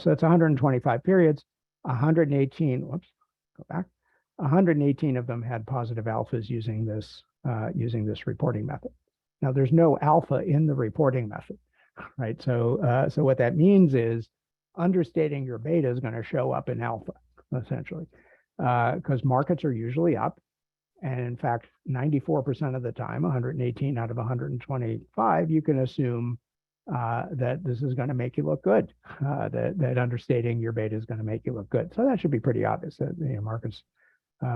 So that's 125 periods, 118, whoops, go back. 118 of them had positive alphas using this reporting method. Now there's no alpha in the reporting method, right? So so what that means is understating your beta is going to show up in alpha, essentially, because markets are usually up. And in fact, 94% of the time, 118 out of 125, you can assume that this is going to make you look good, that understating your beta is going to make you look good. So that should be pretty obvious that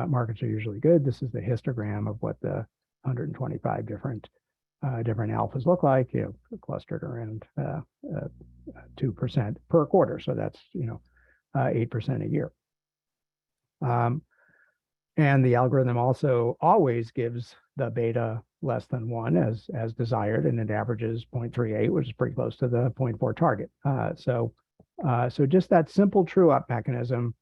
markets are usually good. This is the histogram of what the 125 different alphas look like, clustered around 2% per quarter. So that's 8% a year. And the algorithm also always gives the beta less than 1 as desired, and it averages 0.38, which is pretty close to the 0.4 target. So just that simple true up mechanism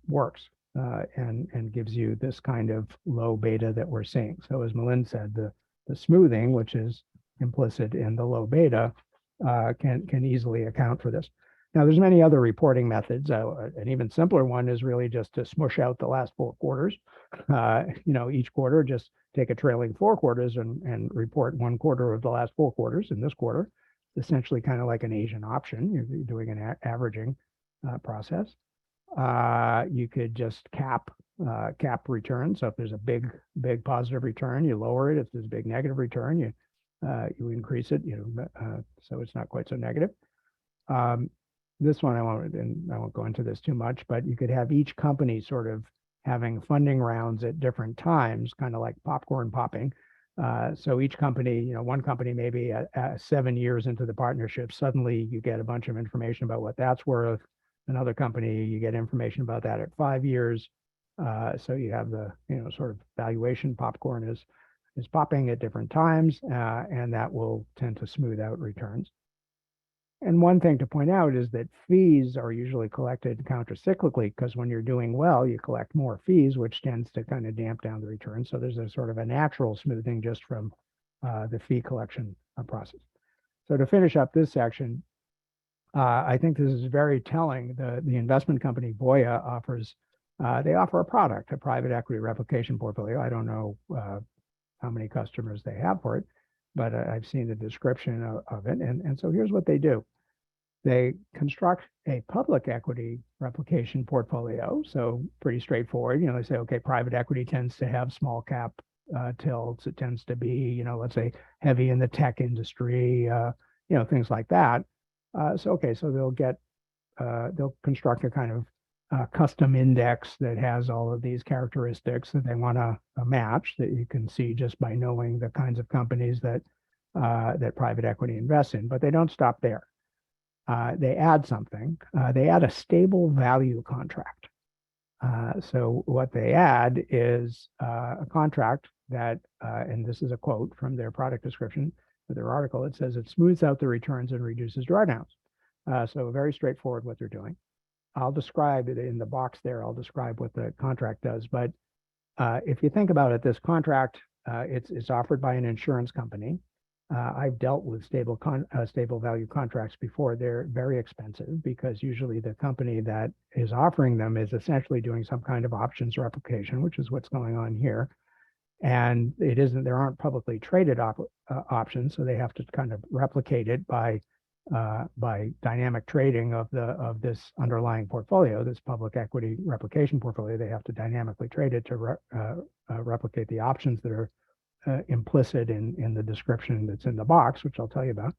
works and gives you this kind of low beta that we're seeing. So as Milind said, the smoothing, which is implicit in the low beta, can easily account for this. Now, there's many other reporting methods. An even simpler one is really just to smush out the last 4 quarters. Each quarter, just take a trailing 4 quarters and report 1 quarter of the last 4 quarters in this quarter. Essentially, kind of like an Asian option. You're doing an averaging process. You could just cap return. So if there's a big positive return, you lower it. If there's a big negative return, you increase it. So it's not quite so negative. This one I won't go into this too much, but you could have each company sort of having funding rounds at different times, kind of like popcorn popping. So each company, one company maybe at 7 years into the partnership, suddenly you get a bunch of information about what that's worth. Another company, you get information about that at 5 years. So you have the sort of valuation popcorn is popping at different times, and that will tend to smooth out returns. And one thing to point out is that fees are usually collected countercyclically, because when you're doing well, you collect more fees, which tends to kind of damp down the return. So there's a sort of a natural smoothing just from the fee collection process. So to finish up this section, I think this is very telling. The investment company Voya offers, they offer a product, a private equity replication portfolio. I don't know how many customers they have for it, but I've seen the description of it. And so here's what they do. They construct a public equity replication portfolio. So pretty straightforward. They say, okay, private equity tends to have small cap tilts. It tends to be, let's say heavy in the tech industry, things like that. So they'll construct a kind of custom index that has all of these characteristics that they want to match, that you can see just by knowing the kinds of companies that private equity invests in. But they don't stop there. They add something. They add a stable value contract. So what they add is a contract that, and this is a quote from their product description for their article, it says it smooths out the returns and reduces drawdowns. So very straightforward what they're doing. I'll describe it in the box there. I'll describe what the contract does. But if you think about it, this contract, it's offered by an insurance company. I've dealt with stable value contracts before. They're very expensive because usually the company that is offering them is essentially doing some kind of options replication, which is what's going on here. And there aren't publicly traded options, so they have to kind of replicate it by by dynamic trading of this underlying portfolio, this public equity replication portfolio. They have to dynamically trade it to replicate the options that are implicit in the description that's in the box, which I'll tell you about.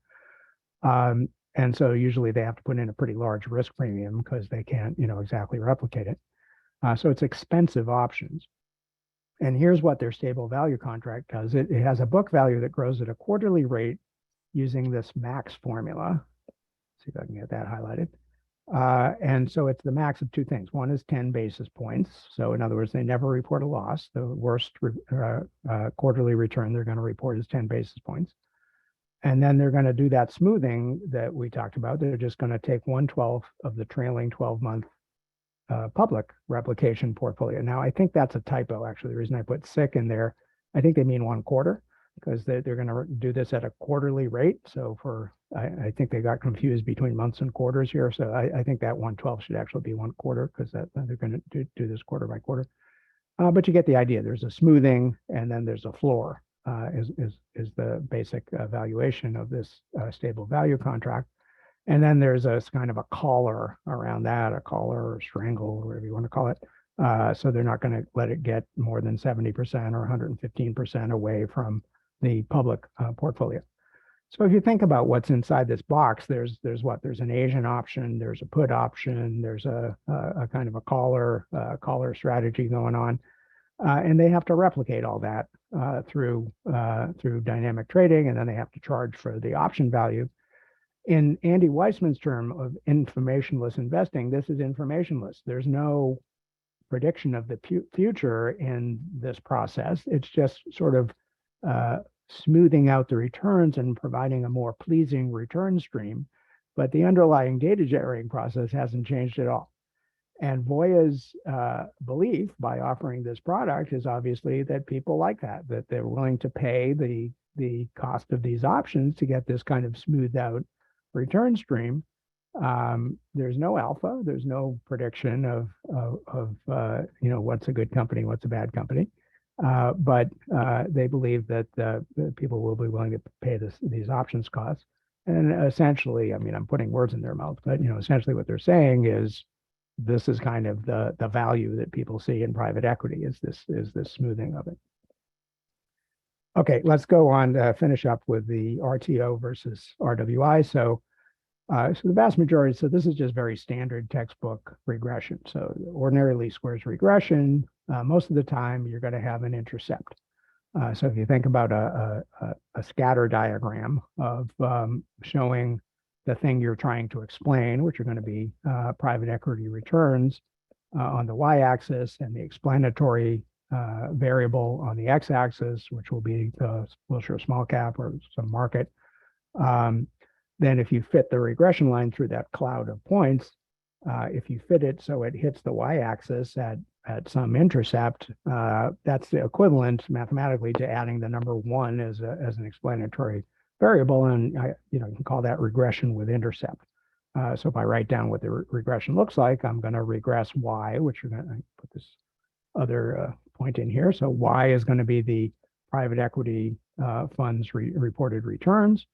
And so usually they have to put in a pretty large risk premium because they can't, exactly replicate it. So it's expensive options. And here's what their stable value contract does. It has a book value that grows at a quarterly rate using this max formula. See if I can get that highlighted. And so it's the max of two things. One is 10 basis points. So in other words, they never report a loss. The worst quarterly return they're going to report is 10 basis points. And then they're going to do that smoothing that we talked about. They're just going to take 1/12 of the trailing 12-month public replication portfolio. Now, I think that's a typo, actually. The reason I put SIC in there, I think they mean 1/4, because they're going to do this at a quarterly rate. So I think they got confused between months and quarters here. So I think that 1/12 should actually be 1/4, because they're going to do this quarter by quarter. But you get the idea. There's a smoothing, and then there's a floor. Is the basic valuation of this stable value contract. And then there's a kind of a collar around that, a collar or strangle, whatever you want to call it. So they're not going to let it get more than 70% or 115% away from the public portfolio. So if you think about what's inside this box, there's an Asian option, there's a put option, there's a kind of a collar strategy going on. And they have to replicate all that through dynamic trading, and then they have to charge for the option value. In Andy Weissman's term of informationless investing, this is informationless. There's no prediction of the future in this process. It's just sort of smoothing out the returns and providing a more pleasing return stream. But the underlying data generating process hasn't changed at all. And Voya's belief by offering this product is obviously that people like that they're willing to pay the cost of these options to get this kind of smoothed out return stream. There's no alpha. There's no prediction of what's a good company, what's a bad company. But they believe that people will be willing to pay these options costs. And essentially, I mean, I'm putting words in their mouth, but essentially what they're saying is, this is kind of the value that people see in private equity, is this smoothing of it. Okay, let's go on to finish up with the RTO versus RWI. So the vast majority, so this is just very standard textbook regression. So ordinary least squares regression, most of the time you're going to have an intercept. So if you think about a scatter diagram of showing the thing you're trying to explain, which are going to be private equity returns on the y-axis, and the explanatory variable on the x-axis, which will be the Wilshire small cap or some market. Then if you fit the regression line through that cloud of points, if you fit it so it hits the y-axis at some intercept, that's the equivalent mathematically to adding the number 1 as an explanatory variable, and you can call that regression with intercept. So if I write down what the regression looks like, I'm going to regress y, which you're going to put this other point in here. So y is going to be the private equity funds reported returns.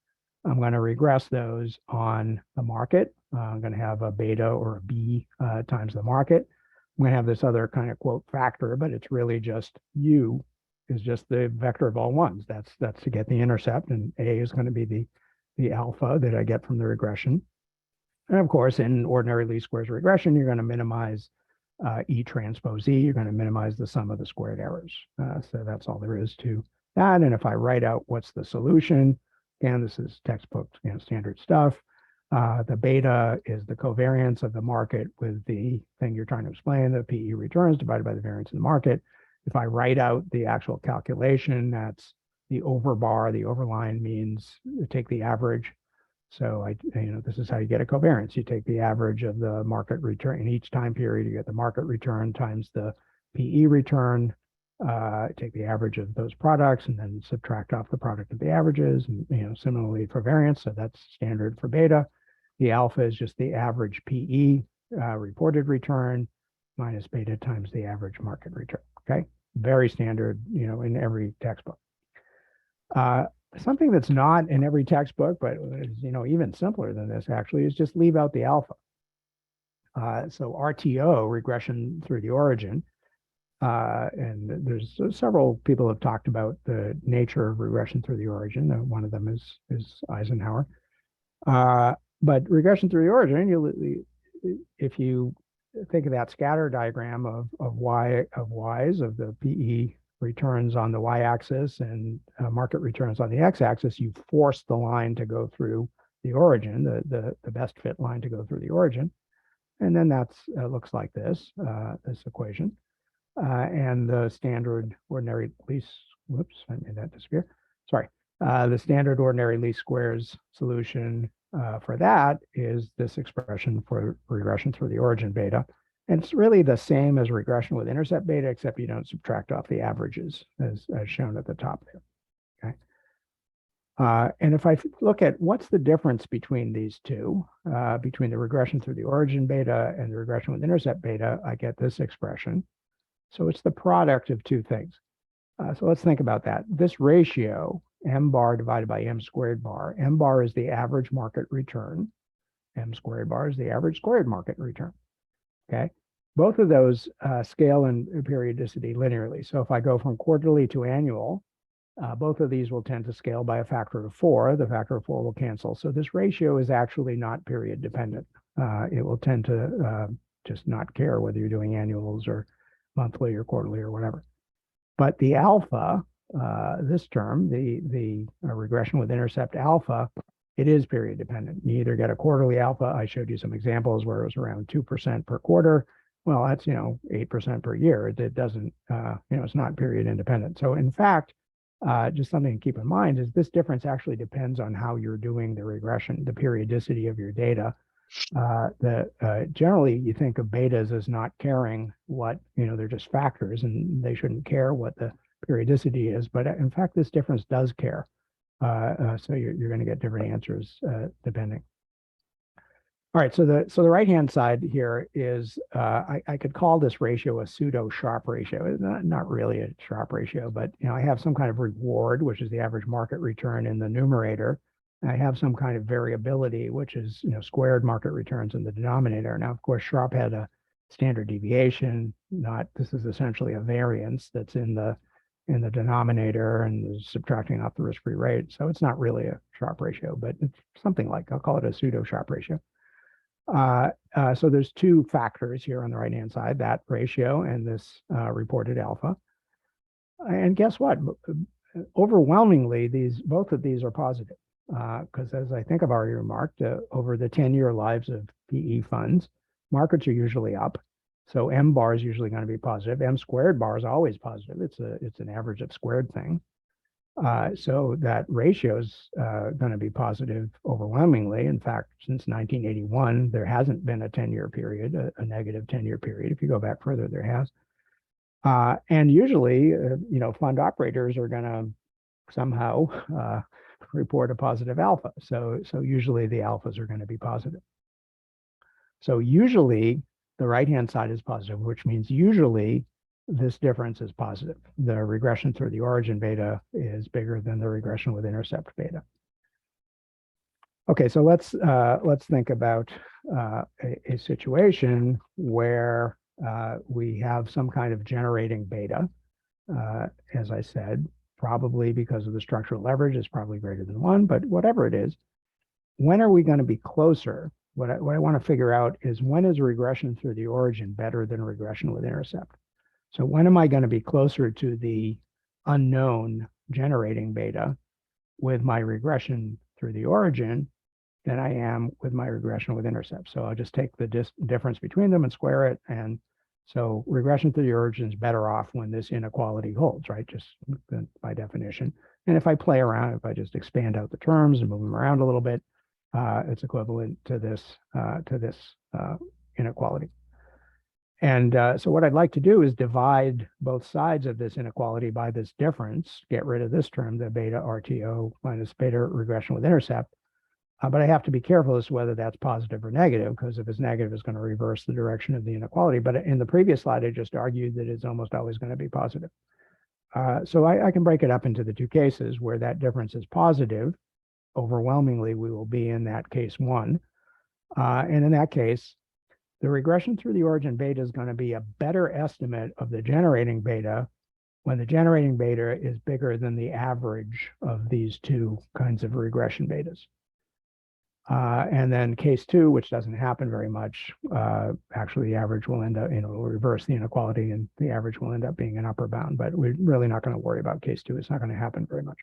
I'm going to regress those on the market. I'm going to have a beta or a b times the market. I'm going to have this other kind of quote factor, but it's really just u is just the vector of all ones. That's to get the intercept, and a is going to be the alpha that I get from the regression. And of course, in ordinary least squares regression, you're going to minimize E transpose E. You're going to minimize the sum of the squared errors. So that's all there is to that. And if I write out what's the solution, again, this is textbook standard stuff. The beta is the covariance of the market with the thing you're trying to explain, the PE returns divided by the variance in the market. If I write out the actual calculation, that's the overbar. The overline means take the average. So this is how you get a covariance. You take the average of the market return in each time period. You get the market return times the PE return. Take the average of those products and then subtract off the product of the averages. And similarly for variance. So that's standard for beta. The alpha is just the average PE reported return minus beta times the average market return. Okay, very standard, in every textbook. something that's not in every textbook, but is, even simpler than this actually, is just leave out the alpha. So RTO, regression through the origin, and there's several people have talked about the nature of regression through the origin. One of them is Eisenhower. But regression through the origin, if you think of that scatter diagram of y's of the PE returns on the y-axis and market returns on the x-axis, you force the line to go through the origin, the best fit line to go through the origin, and then that's looks like this equation, and the standard ordinary least. Whoops, I made that disappear. Sorry. The standard ordinary least squares solution for that is this expression for regression through the origin beta. And it's really the same as regression with intercept beta, except you don't subtract off the averages as shown at the top there. Okay. And if I look at what's the difference between these two, between the regression through the origin beta and the regression with intercept beta, I get this expression. So it's the product of two things. So let's think about that. This ratio, m bar divided by m squared bar. M bar is the average market return. M squared bar is the average squared market return. Okay. Both of those scale in periodicity linearly. So if I go from quarterly to annual, both of these will tend to scale by a factor of 4. The factor of 4 will cancel. So this ratio is actually not period dependent. It will tend to just not care whether you're doing annuals or monthly or quarterly or whatever. But the alpha, this term, the regression with intercept alpha, it is period dependent. You either get a quarterly alpha. I showed you some examples where it was around 2% per quarter. Well, that's, 8% per year. It doesn't, it's not period independent. So in fact, just something to keep in mind is this difference actually depends on how you're doing the regression, the periodicity of your data. Generally you think of betas as not caring what, they're just factors and they shouldn't care what the periodicity is. But in fact, this difference does care. So you're going to get different answers depending. All right, so the right-hand side here is, I could call this ratio a pseudo Sharpe ratio. It's not really a Sharpe ratio, but I have some kind of reward, which is the average market return in the numerator. I have some kind of variability, which is squared market returns in the denominator. Now, of course, Sharpe had a standard deviation. This is essentially a variance that's in the denominator and is subtracting off the risk-free rate. So it's not really a Sharpe ratio, but it's something like, I'll call it a pseudo Sharpe ratio. So there's two factors here on the right-hand side, that ratio and this reported alpha. And guess what? Overwhelmingly, both of these are positive. Because as I think I've already remarked, over the 10-year lives of PE funds, markets are usually up. So M bar is usually going to be positive. M squared bar is always positive. It's an average of squared thing. So that ratio is going to be positive overwhelmingly. In fact, since 1981, there hasn't been a 10-year period, a negative 10-year period. If you go back further, there has. And usually, fund operators are going to somehow report a positive alpha. So usually the alphas are going to be positive. So usually the right-hand side is positive, which means usually this difference is positive. The regression through the origin beta is bigger than the regression with intercept beta. Okay, so let's think about a situation where we have some kind of generating beta. As I said, probably because of the structural leverage, it's probably greater than 1, but whatever it is, when are we going to be closer? What I want to figure out is, when is regression through the origin better than regression with intercept? So when am I going to be closer to the unknown generating beta with my regression through the origin than I am with my regression with intercept? So I'll just take the difference between them and square it. And so regression through the origin is better off when this inequality holds, right? Just by definition. And if I play around, if I just expand out the terms and move them around a little bit, it's equivalent to this inequality. And so what I'd like to do is divide both sides of this inequality by this difference, get rid of this term, the beta RTO minus beta regression with intercept. But I have to be careful as to whether that's positive or negative, because if it's negative, it's going to reverse the direction of the inequality. But in the previous slide, I just argued that it's almost always going to be positive. So I can break it up into the two cases where that difference is positive. Overwhelmingly, we will be in that case one. And in that case, the regression through the origin beta is going to be a better estimate of the generating beta when the generating beta is bigger than the average of these two kinds of regression betas. And then case two, which doesn't happen very much, actually the average will end up, will reverse the inequality and the average will end up being an upper bound, but we're really not going to worry about case two. It's not going to happen very much.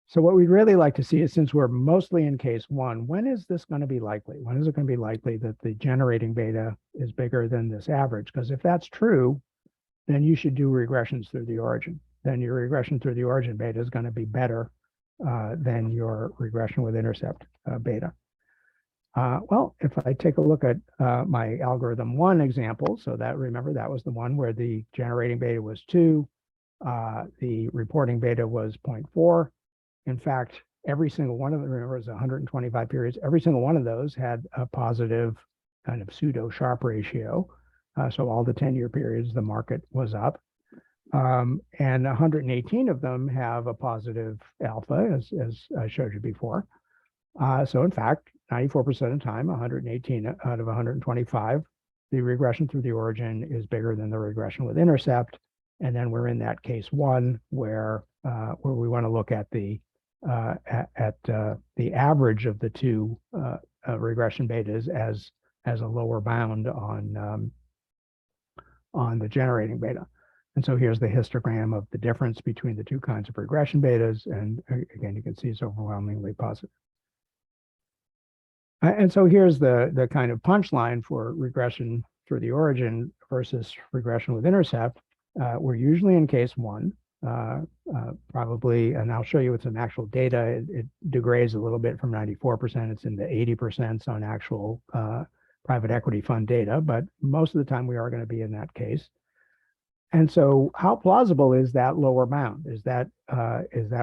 So what we'd really like to see is, since we're mostly in case one, when is this going to be likely? When is it going to be likely that the generating beta is bigger than this average? Because if that's true, then you should do regressions through the origin. Then your regression through the origin beta is going to be better than your regression with intercept beta. Well, if I take a look at my algorithm one example, so that, remember, that was the one where the generating beta was 2, the reporting beta was 0.4. In fact, every single one of them, remember, is 125 periods. Every single one of those had a positive kind of pseudo Sharpe ratio. So all the 10-year periods, the market was up. And 118 of them have a positive alpha, as I showed you before. So in fact, 94% of the time, 118 out of 125, the regression through the origin is bigger than the regression with intercept. And then we're in that case one where we want to look at the average of the two regression betas as a lower bound on the generating beta. And so here's the histogram of the difference between the two kinds of regression betas. And again, you can see it's overwhelmingly positive. And so here's the kind of punchline for regression through the origin versus regression with intercept. We're usually in case one, probably, and I'll show you with some actual data. It degrades a little bit from 94%. It's in the 80% on actual private equity fund data, but most of the time we are going to be in that case. And so how plausible is that lower bound? Is that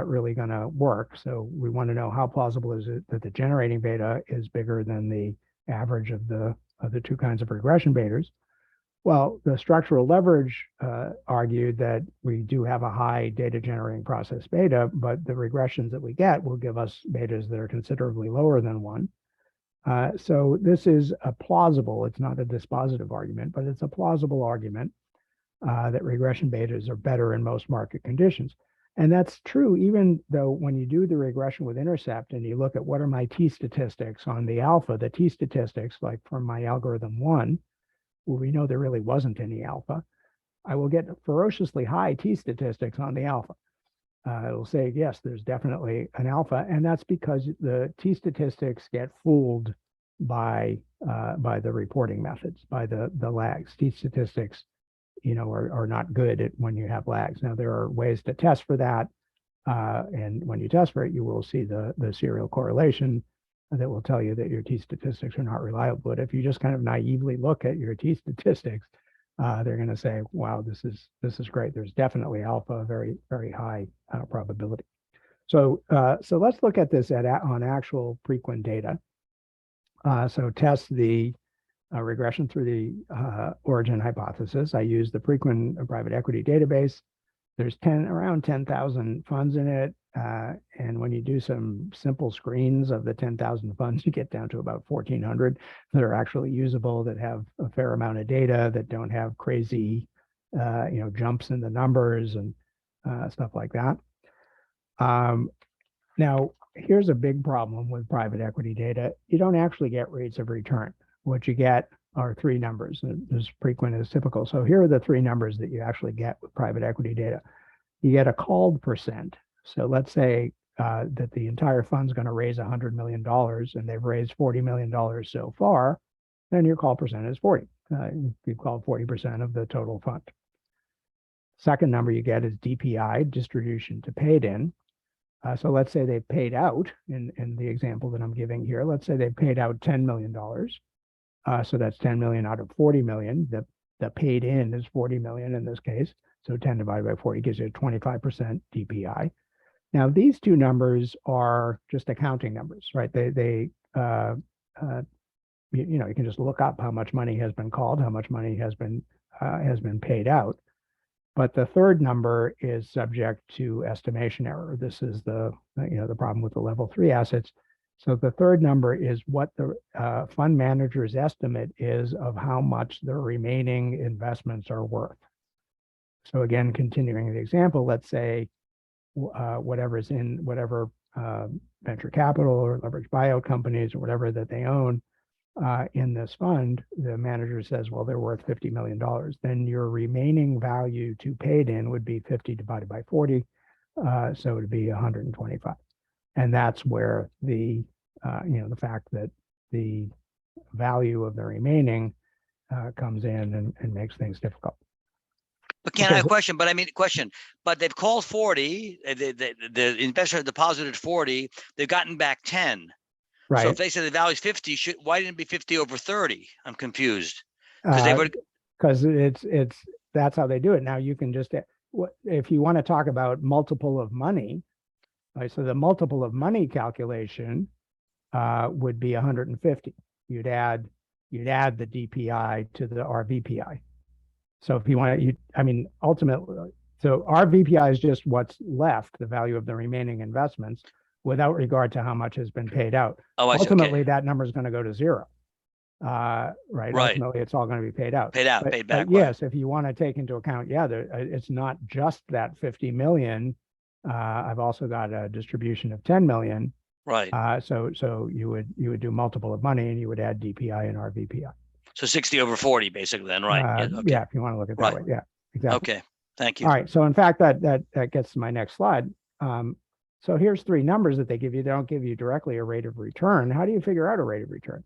really going to work? So we want to know, how plausible is it that the generating beta is bigger than the average of the two kinds of regression betas? Well, the structural leverage argued that we do have a high data generating process beta, but the regressions that we get will give us betas that are considerably lower than 1. So this is a plausible, it's not a dispositive argument, but it's a plausible argument that regression betas are better in most market conditions. And that's true even though when you do the regression with intercept and you look at what are my t-statistics on the alpha, the t-statistics, like from my algorithm 1, well, we know there really wasn't any alpha. I will get ferociously high t-statistics on the alpha. It'll say, yes, there's definitely an alpha, and that's because the t-statistics get fooled by the reporting methods, by the lags. T-statistics, are not good when you have lags. Now, there are ways to test for that, and when you test for it, you will see the serial correlation that will tell you that your t-statistics are not reliable. But if you just kind of naively look at your t-statistics, they're going to say, wow, this is great. There's definitely alpha, very, very high probability. So let's look at this on actual Prequin data. So test the regression through the origin hypothesis. I use the Prequin private equity database. There's around 10,000 funds in it. And when you do some simple screens of the 10,000 funds, you get down to about 1,400 that are actually usable, that have a fair amount of data, that don't have crazy, jumps in the numbers and stuff like that. Now, here's a big problem with private equity data. You don't actually get rates of return. What you get are 3 numbers. This Prequin is typical. So here are the 3 numbers that you actually get with private equity data. You get a called percent. So let's say that the entire fund's going to raise $100 million and they've raised $40 million so far, then your call percent is 40. You've called 40% of the total fund. Second number you get is DPI, distribution to paid in. So let's say they paid out, in the example that I'm giving here, let's say they paid out $10 million. So that's 10 million out of 40 million. The paid in is 40 million in this case. So 10 divided by 40 gives you a 25% DPI. Now, these two numbers are just accounting numbers, right? You can just look up how much money has been called, how much money has been paid out. But the third number is subject to estimation error. This is the problem with the level 3 assets. So the third number is what the fund manager's estimate is of how much the remaining investments are worth. So again, continuing the example, let's say whatever's in whatever venture capital or leveraged buyout companies or whatever that they own in this fund, the manager says, well, they're worth $50 million. Then your remaining value to paid in would be 50 divided by 40. So it'd be 125. And that's where the fact that the value of the remaining comes in and makes things difficult. But can I have a question? But I mean, but they've called 40, the investor deposited 40, they've gotten back 10. Right. So if they say the value is 50, why didn't it be 50 over 30? I'm confused. Because they would, Because that's how they do it. Now you can just, if you want to talk about multiple of money, right, so the multiple of money calculation would be 150. You'd add the DPI to the RVPI. So if you want to, ultimately, so RVPI is just what's left, the value of the remaining investments, without regard to how much has been paid out. oh, I see, Ultimately, okay. that number is going to go to zero. Right. Right. Ultimately, it's all going to be paid out. Paid out, But paid back. Right. yes, if you want to take into account, it's not just that 50 million. I've also got a distribution of 10 million. Right. So you would do multiple of money and you would add DPI and RVPI. So 60 over 40, basically, then, right? Yeah, okay. if you want to look at it that way. Yeah, exactly. Okay, thank you. All right. So in fact, that gets to my next slide. So here's three numbers that they give you. They don't give you directly a rate of return. How do you figure out a rate of return?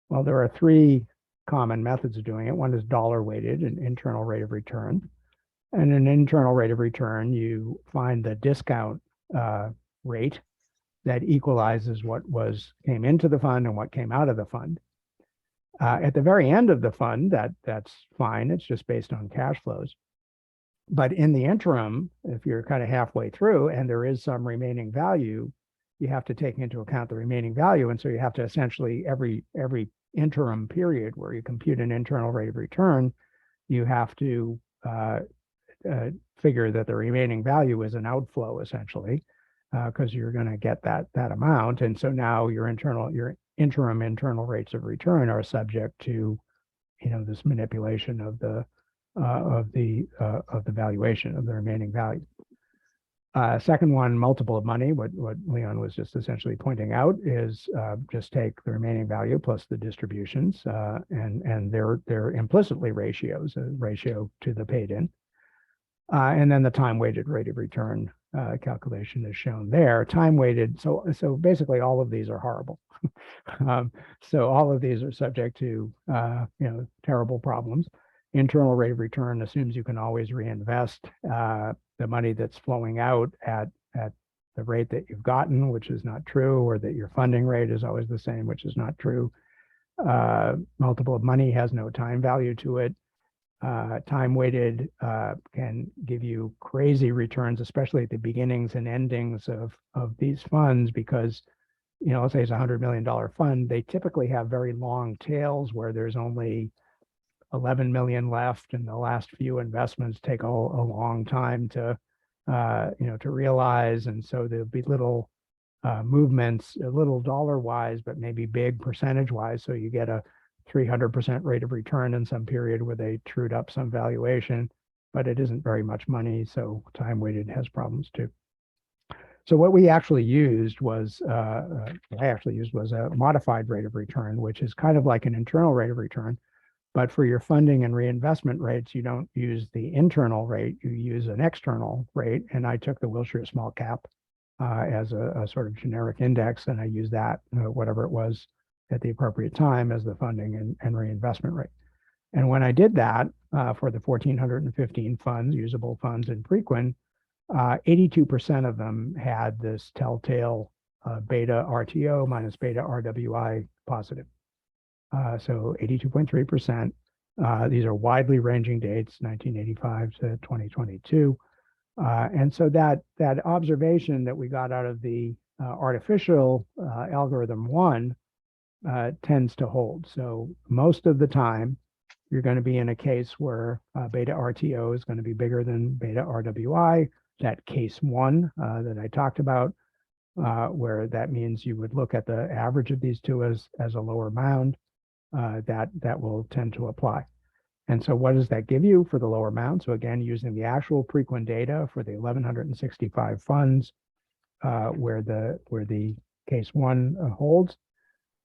Well, there are three common methods of doing it. One is dollar weighted, an internal rate of return. And an internal rate of return, you find the discount rate that equalizes what came into the fund and what came out of the fund. At the very end of the fund, that's fine. It's just based on cash flows. But in the interim, if you're kind of halfway through and there is some remaining value, you have to take into account the remaining value. And so you have to essentially every interim period where you compute an internal rate of return, you have to figure that the remaining value is an outflow essentially, because you're going to get that amount. And so now your interim internal rates of return are subject to, this manipulation of the valuation of the remaining value. Second one, multiple of money. What Leon was just essentially pointing out is just take the remaining value plus the distributions, and they're implicitly ratios, a ratio to the paid in, and then the time weighted rate of return calculation is shown there. Time weighted. So basically, all of these are horrible. So all of these are subject to terrible problems. Internal rate of return assumes you can always reinvest the money that's flowing out at the rate that you've gotten, which is not true, or that your funding rate is always the same, which is not true. Multiple of money has no time value to it. Time weighted can give you crazy returns, especially at the beginnings and endings of these funds, because let's say it's $100 million fund, they typically have very long tails where there's only 11 million left, and the last few investments take a long time to realize, and so there'll be little movements, a little dollar wise, but maybe big percentage wise. So you get a 300% rate of return in some period where they trued up some valuation, but it isn't very much money. So time weighted has problems too. So what we actually used was, a modified rate of return, which is kind of like an internal rate of return. But for your funding and reinvestment rates, you don't use the internal rate, you use an external rate. And I took the Wilshire small cap as a sort of generic index, and I used that, whatever it was at the appropriate time, as the funding and reinvestment rate. And when I did that for the 1,415 funds, usable funds in Preqin, 82% of them had this telltale beta RTO minus beta RWI positive. So 82.3%. These are widely ranging dates, 1985 to 2022. And so that observation that we got out of the artificial algorithm one tends to hold. So most of the time, you're going to be in a case where beta RTO is going to be bigger than beta RWI. That case one that I talked about, where that means you would look at the average of these two as a lower bound, that will tend to apply. And so what does that give you for the lower bound? So again, using the actual Preqin data for the 1,165 funds, where the case one holds.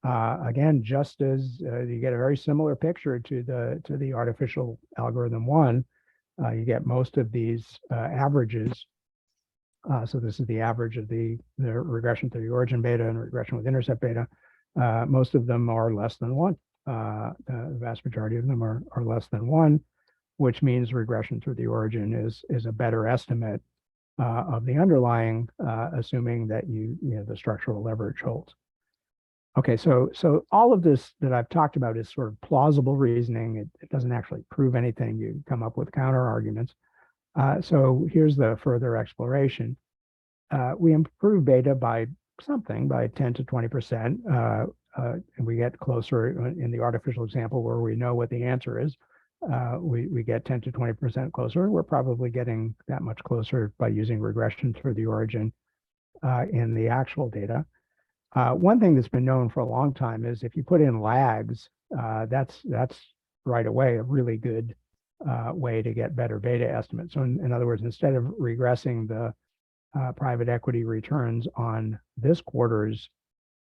Again, just as you get a very similar picture to the artificial algorithm one, you get most of these averages. So this is the average of the regression to the origin beta and regression with intercept beta. Most of them are less than one. The vast majority of them are less than one, which means regression through the origin is a better estimate of the underlying, assuming that the structural leverage holds. Okay, so all of this that I've talked about is sort of plausible reasoning. It doesn't actually prove anything. You come up with counter arguments. So here's the further exploration. We improve beta by something, by 10 to 20%. And we get closer in the artificial example where we know what the answer is. We get 10 to 20% closer. We're probably getting that much closer by using regression through the origin in the actual data. One thing that's been known for a long time is if you put in lags, that's right away a really good way to get better beta estimates. So in other words, instead of regressing the private equity returns on this quarter's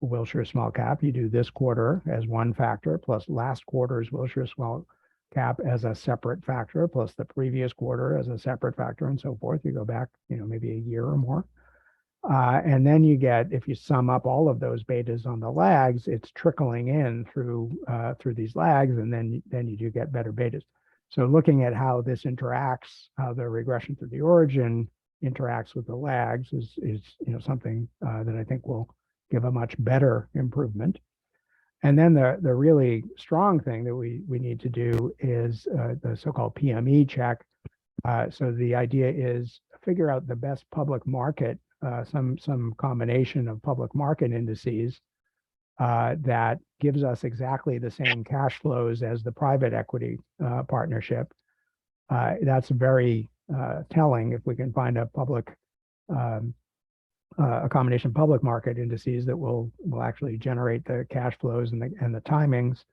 Wilshire small cap, you do this quarter as one factor plus last quarter's Wilshire small cap as a separate factor plus the previous quarter as a separate factor and so forth. You go back, maybe a year or more. And then you get, if you sum up all of those betas on the lags, it's trickling in through these lags, and then you do get better betas. So looking at how this interacts, how the regression through the origin interacts with the lags is something that I think will give a much better improvement. And then the really strong thing that we need to do is the so-called PME check. So the idea is figure out the best public market, some combination of public market indices that gives us exactly the same cash flows as the private equity partnership. That's very telling if we can find a public, a combination of public market indices that will actually generate the cash flows and the timings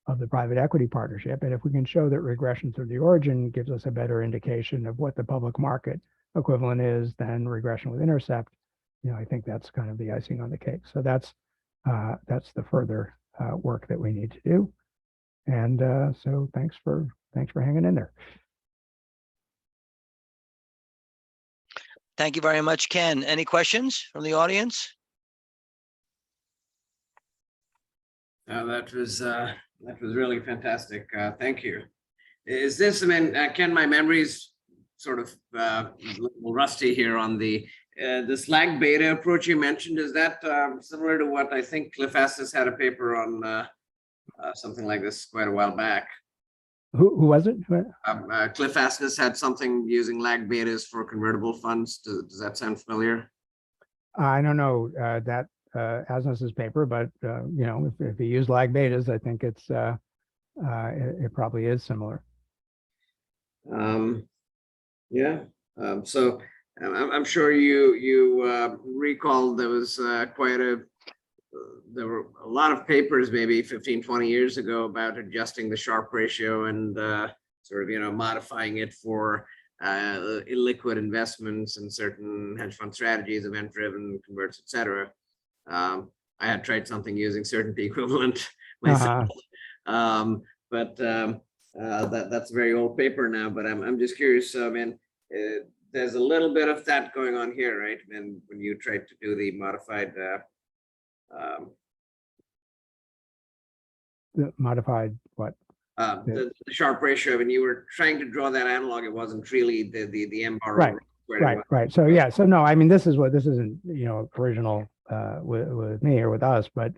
of the private equity partnership. And if we can show that regression through the origin gives us a better indication of what the public market equivalent is than regression with intercept, I think that's kind of the icing on the cake. So that's the further work that we need to do. And so thanks for hanging in there. Thank you very much, Ken. Any questions from the audience? That was really fantastic. Thank you. Is this, I mean, Ken, my memory's sort of a little rusty here on the this lag beta approach you mentioned. Is that similar to what I think Cliff Astis had a paper on something like this quite a while back? Who was it? Cliff Astis had something using lag betas for convertible funds. Does that sound familiar? I don't know that Asnis's paper, but if you use lag betas, I think it's it probably is similar. Yeah. So I'm sure you recall there was there were a lot of papers maybe 15, 20 years ago about adjusting the Sharpe ratio and sort of, modifying it for illiquid investments and certain hedge fund strategies, event-driven converts, etc. I had tried something using certainty equivalent myself, but that's a very old paper now. But I'm just curious. I mean, there's a little bit of that going on here, right? And when you tried to do the modified. The modified what? The Sharpe ratio. When you were trying to draw that analog, it wasn't really the M bar. Right. So yeah. So no, I mean, this isn't original with me or with us, but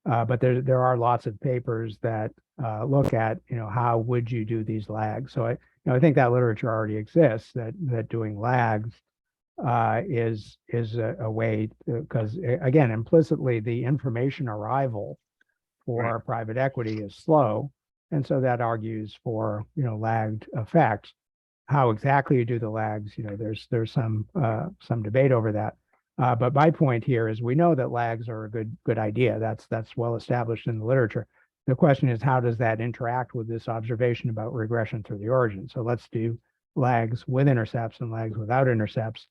there are lots of papers that look at how would you do these lags. So I think that literature already exists that doing lags is a way, because again, implicitly the information arrival for private equity is slow. And so that argues for, lagged effects. How exactly you do the lags, there's some debate over that. But my point here is we know that lags are a good idea. That's well established in the literature. The question is, how does that interact with this observation about regression through the origin? So let's do lags with intercepts and lags without intercepts.